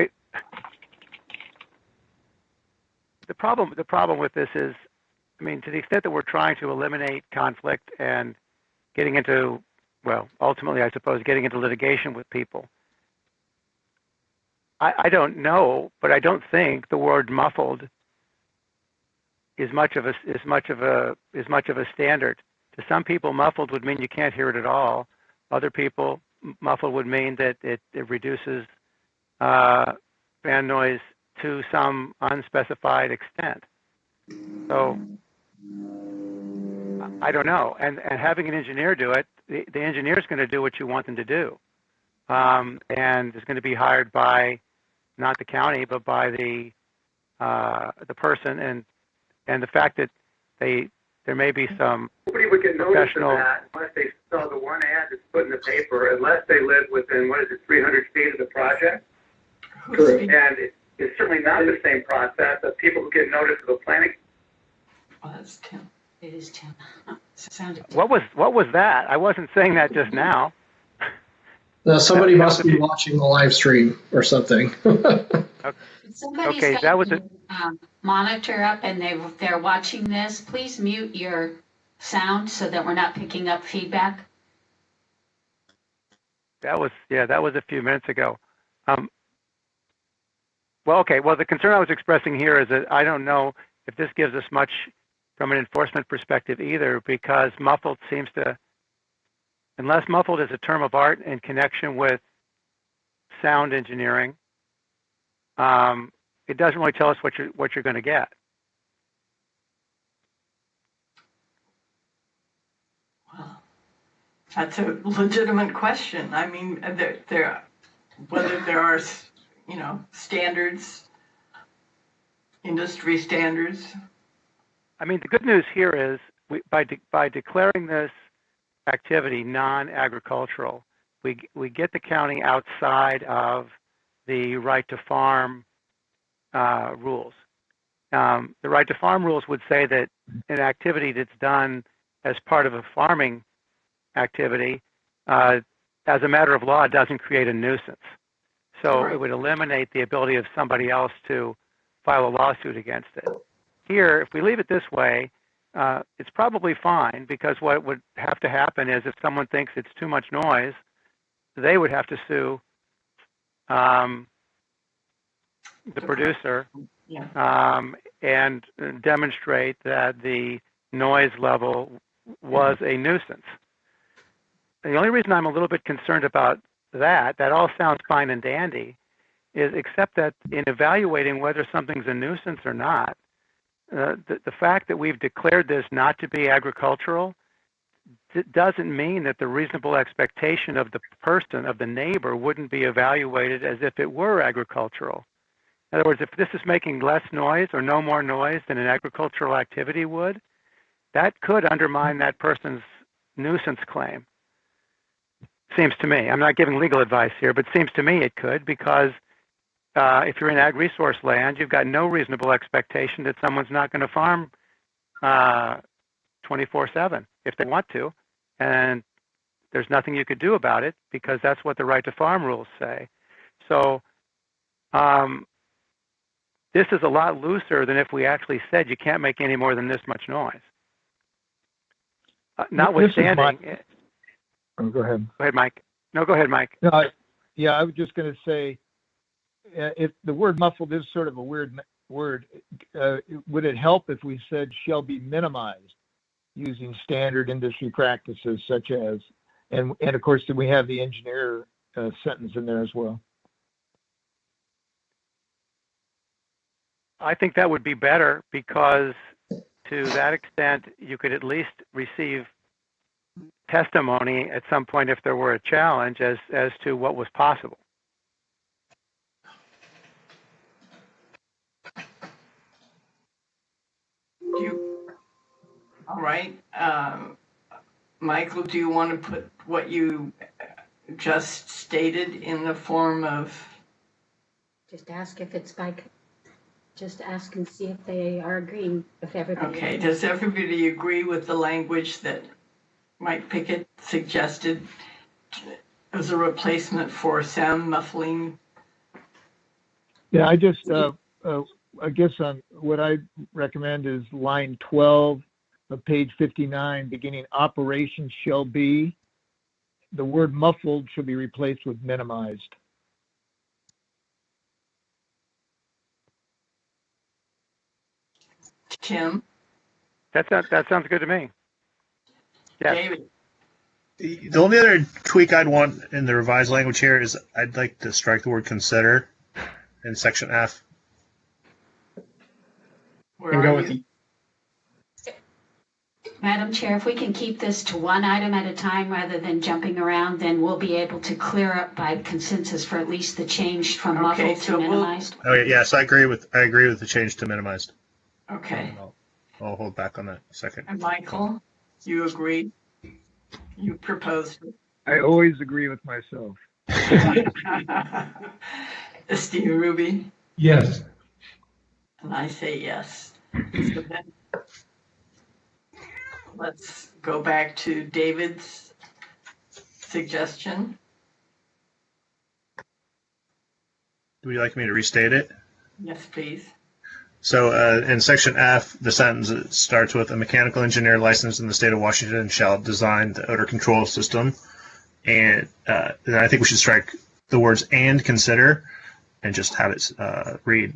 The problem with this is, I mean, to the extent that we're trying to eliminate conflict and getting into, well, ultimately, I suppose, getting into litigation with people, I don't know, but I don't think the word muffled is much of a standard. To some people, muffled would mean you can't hear it at all. Other people, muffled would mean that it reduces fan noise to some unspecified extent. So I don't know. And having an engineer do it, the engineer is going to do what you want them to do, and is going to be hired by not the county, but by the person, and the fact that there may be some nobody would get notice of professional. that unless they saw the one ad that's put in the paper, unless they live within 300 feet of the project. Correct. And it's certainly not the same process of people who get notice of the planning. Oh, that's Tim. It is Tim. Sounded. What was that? I wasn't saying that just now. Somebody must be watching the live stream or something. Somebody's Okay, got that was the monitor up and they're watching this. Please mute your sound so that we're not picking up feedback. That was a few minutes ago. Well, okay. Well, the concern I was expressing here is that I don't know if this gives us much from an enforcement perspective either, because muffled seems to, unless muffled is a term of art in connection with sound engineering, it doesn't really tell us what you're going to get. Well, that's a legitimate question. I mean, whether there are, standards, industry standards. I mean, the good news here is by declaring this activity non-agricultural, we get the county outside of the right to farm rules, The right to farm rules would say that an activity that's done as part of a farming activity, as a matter of law, doesn't create a nuisance. So it would eliminate the ability of somebody else to file a lawsuit against it. Here, if we leave it this way, it's probably fine, because what would have to happen is if someone thinks it's too much noise, they would have to sue the producer and demonstrate that the noise level was a nuisance. The only reason I'm a little bit concerned about that all sounds fine and dandy, is except that in evaluating whether something's a nuisance or not, the fact that we've declared this not to be agricultural doesn't mean that the reasonable expectation of the person, of the neighbor, wouldn't be evaluated as if it were agricultural. In other words, if this is making less noise or no more noise than an agricultural activity would, that could undermine that person's nuisance claim. Seems to me. I'm not giving legal advice here, but seems to me it could, because if you're in ag resource land, you've got no reasonable expectation that someone's not going to farm 24/7 if they want to, and there's nothing you could do about it because that's what the right to farm rules say. So this is a lot looser than if we actually said you can't make any more than this much noise. Notwithstanding. Oh, go ahead. Go ahead, Mike. No, go ahead, Mike. No, I was just going to say, if the word muffled is sort of a weird word, would it help if we said shall be minimized using standard industry practices such as, and of course, we have the engineer sentence in there as well? I think that would be better, because to that extent, you could at least receive testimony at some point if there were a challenge as to what was possible. All right. Michael, do you want to put what you just stated in the form of? Just ask if it's like, just ask and see if they are agreeing with everybody. Okay. Does everybody agree with the language that Mike Pickett suggested as a replacement for sound muffling? Yeah, I just, I guess on what I recommend is line 12 of page 59, beginning operation shall be, the word muffled should be replaced with minimized. Tim? That sounds good to me. Yeah. David? The only other tweak I'd want in the revised language here is I'd like to strike the word consider in section F. Where And go are with you? Madam Chair, if we can keep this to one item at a time rather than jumping around, then we'll be able to clear up by consensus for at least the change from muffled to minimized. Okay, yes, I agree with the change to minimized. Okay. I'll hold back on that a second. And Michael, you agree? You proposed it. I always agree with myself. Steve Ruby? Yes. And I say yes. So then let's go back to David's suggestion. Would you like me to restate it? Yes, please. So in section F, the sentence starts with a mechanical engineer licensed in the state of Washington shall design the odor control system. And then I think we should strike the words and consider and just have it read,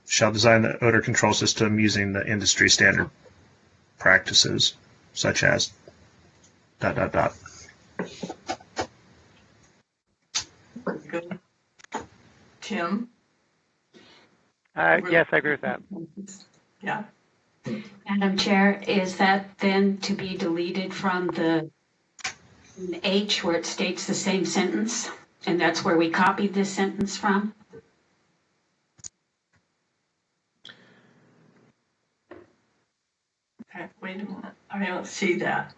shall design the odor control system using the industry standard practices such as ... Good. Tim? Yes, I agree with that. Yeah. Madam Chair, is that then to be deleted from the H where it states the same sentence? And that's where we copied this sentence from? Okay, wait a minute. I don't see that.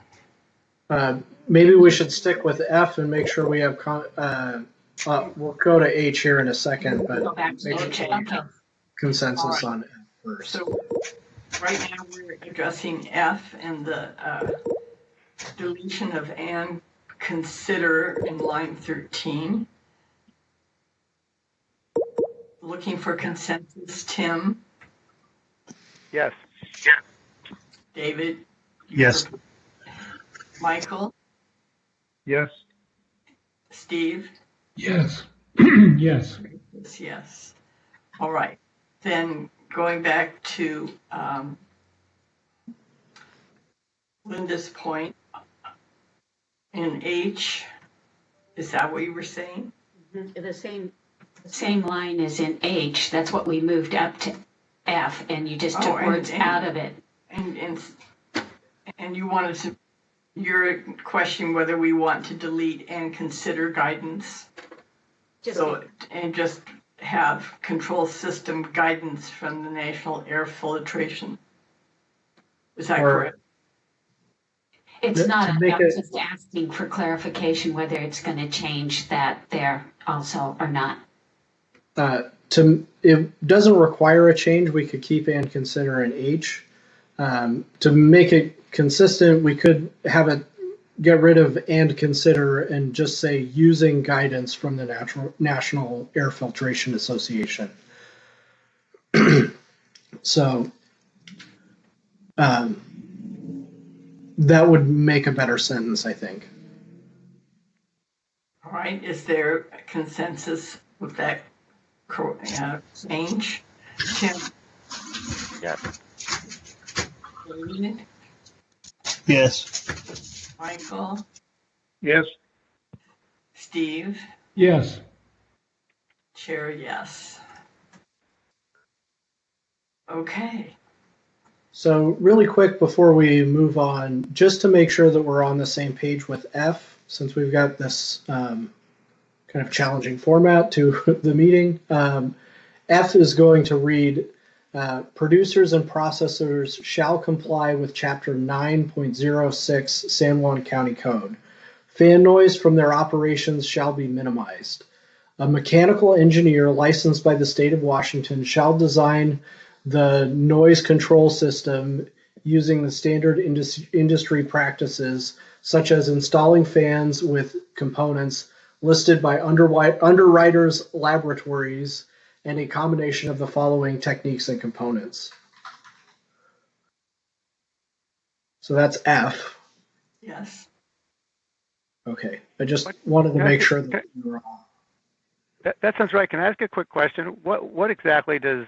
Maybe we should stick with F and make sure we have, we'll go to H here in a second, but Go back to make H. sure we have consensus on first. So right now we're addressing F and the deletion of and consider in line 13. Looking for consensus, Tim, Yes. David, Yes. Michael, Yes. Steve? Yes. Yes. Yes. All right. Then going back to Linda's point in H, is that what you were saying? The same line as in H, that's what we moved up to F, and you just took words out of it. And you wanted to, you're questioning whether we want to delete and consider guidance. And just have control system guidance from the National Air Filtration. Is that correct? It's not, I'm just asking for clarification whether it's going to change that there also or not. It doesn't require a change. We could keep and consider in H. To make it consistent, we could have it get rid of and consider and just say using guidance from the National Air Filtration Association. So that would make a better sentence, I think. All right. Is there a consensus with that change? Tim? Yes. David? Yes. Michael? Yes. Steve? Yes. Chair, yes. Okay. So really quick before we move on, just to make sure that we're on the same page with F, since we've got this kind of challenging format to the meeting, F is going to read, producers and processors shall comply with Chapter 9.06 San Juan County Code. Fan noise from their operations shall be minimized. A mechanical engineer licensed by the state of Washington shall design the noise control system using the standard industry practices, such as installing fans with components listed by underwriters' laboratories and a combination of the following techniques and components. So that's F. Yes. Okay, I just wanted to make sure that we were all. That sounds right. Can I ask a quick question? What exactly does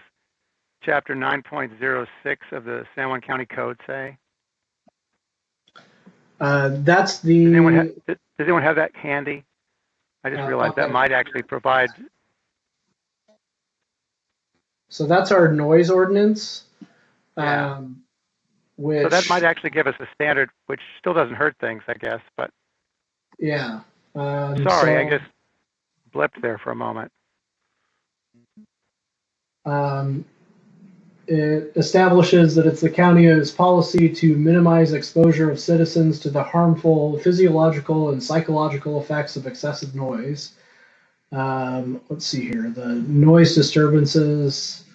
Chapter 9.06 of the San Juan County Code say? That's the. Does anyone have that handy? I just realized that might actually provide. So that's our noise ordinance. Yeah. Which, so that might actually give us a standard, which still doesn't hurt things, I guess. But yeah. Sorry, I just blipped there for a moment. It establishes that it's the county's policy to minimize exposure of citizens to the harmful physiological and psychological effects of excessive noise. Let's see here. The noise disturbances.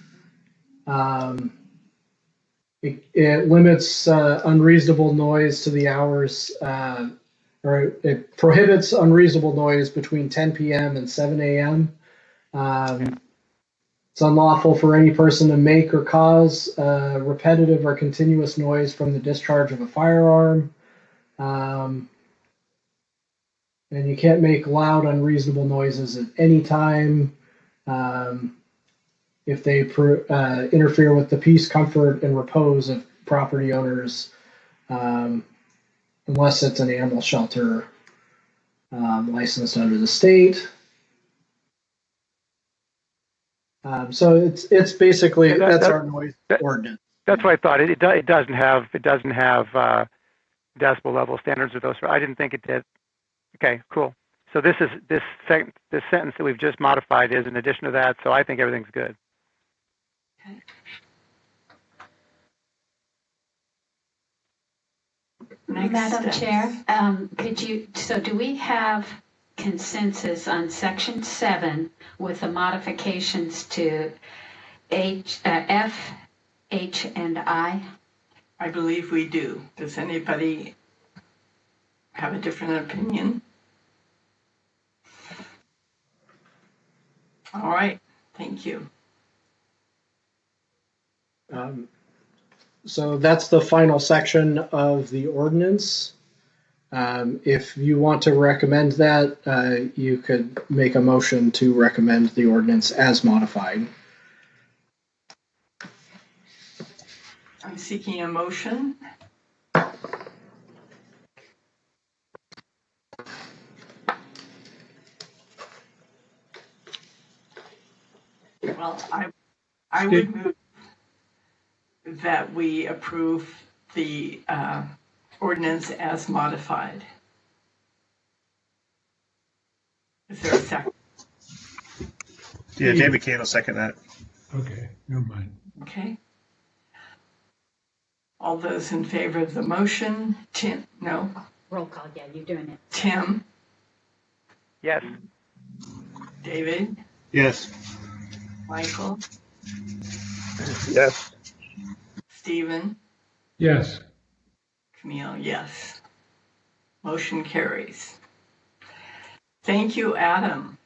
It limits unreasonable noise to the hours, or it prohibits unreasonable noise between 10 p.m. and 7 a.m. It's unlawful for any person to make or cause repetitive or continuous noise from the discharge of a firearm. And you can't make loud, unreasonable noises at any time if they interfere with the peace, comfort, and repose of property owners, unless it's an animal shelter licensed under the state. So it's basically that's our noise ordinance. That's what I thought. It doesn't have decibel level standards or those. I didn't think it did. Okay, cool. So this sentence that we've just modified is in addition to that. So I think everything's good. Okay. Madam Chair, do we have consensus on Section 7 with the modifications to F, H and I? I believe we do. Does anybody have a different opinion? All right, thank you. So that's the final section of the ordinance. If you want to recommend that, you could make a motion to recommend the ordinance as modified. I'm seeking a motion. Well, I would move that we approve the ordinance as modified. Is there a second? Yeah, David Kane will second that. Okay, never mind. Okay. All those in favor of the motion? Tim? No. Roll call, yeah, you're doing it. Tim? Yes. David? Yes. Michael? Yes. Stephen? Yes. Camille, yes. Motion carries. Thank you, Adam.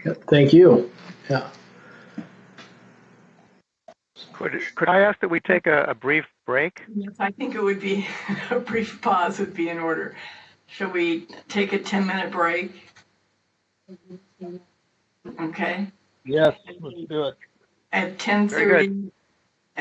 Yep, thank you. Yeah. Could I ask that we take a brief break? Yes, I think it would be a brief pause would be in order. Shall we take a 10-minute break? Okay. Yes, let's do it. At Very 10:30,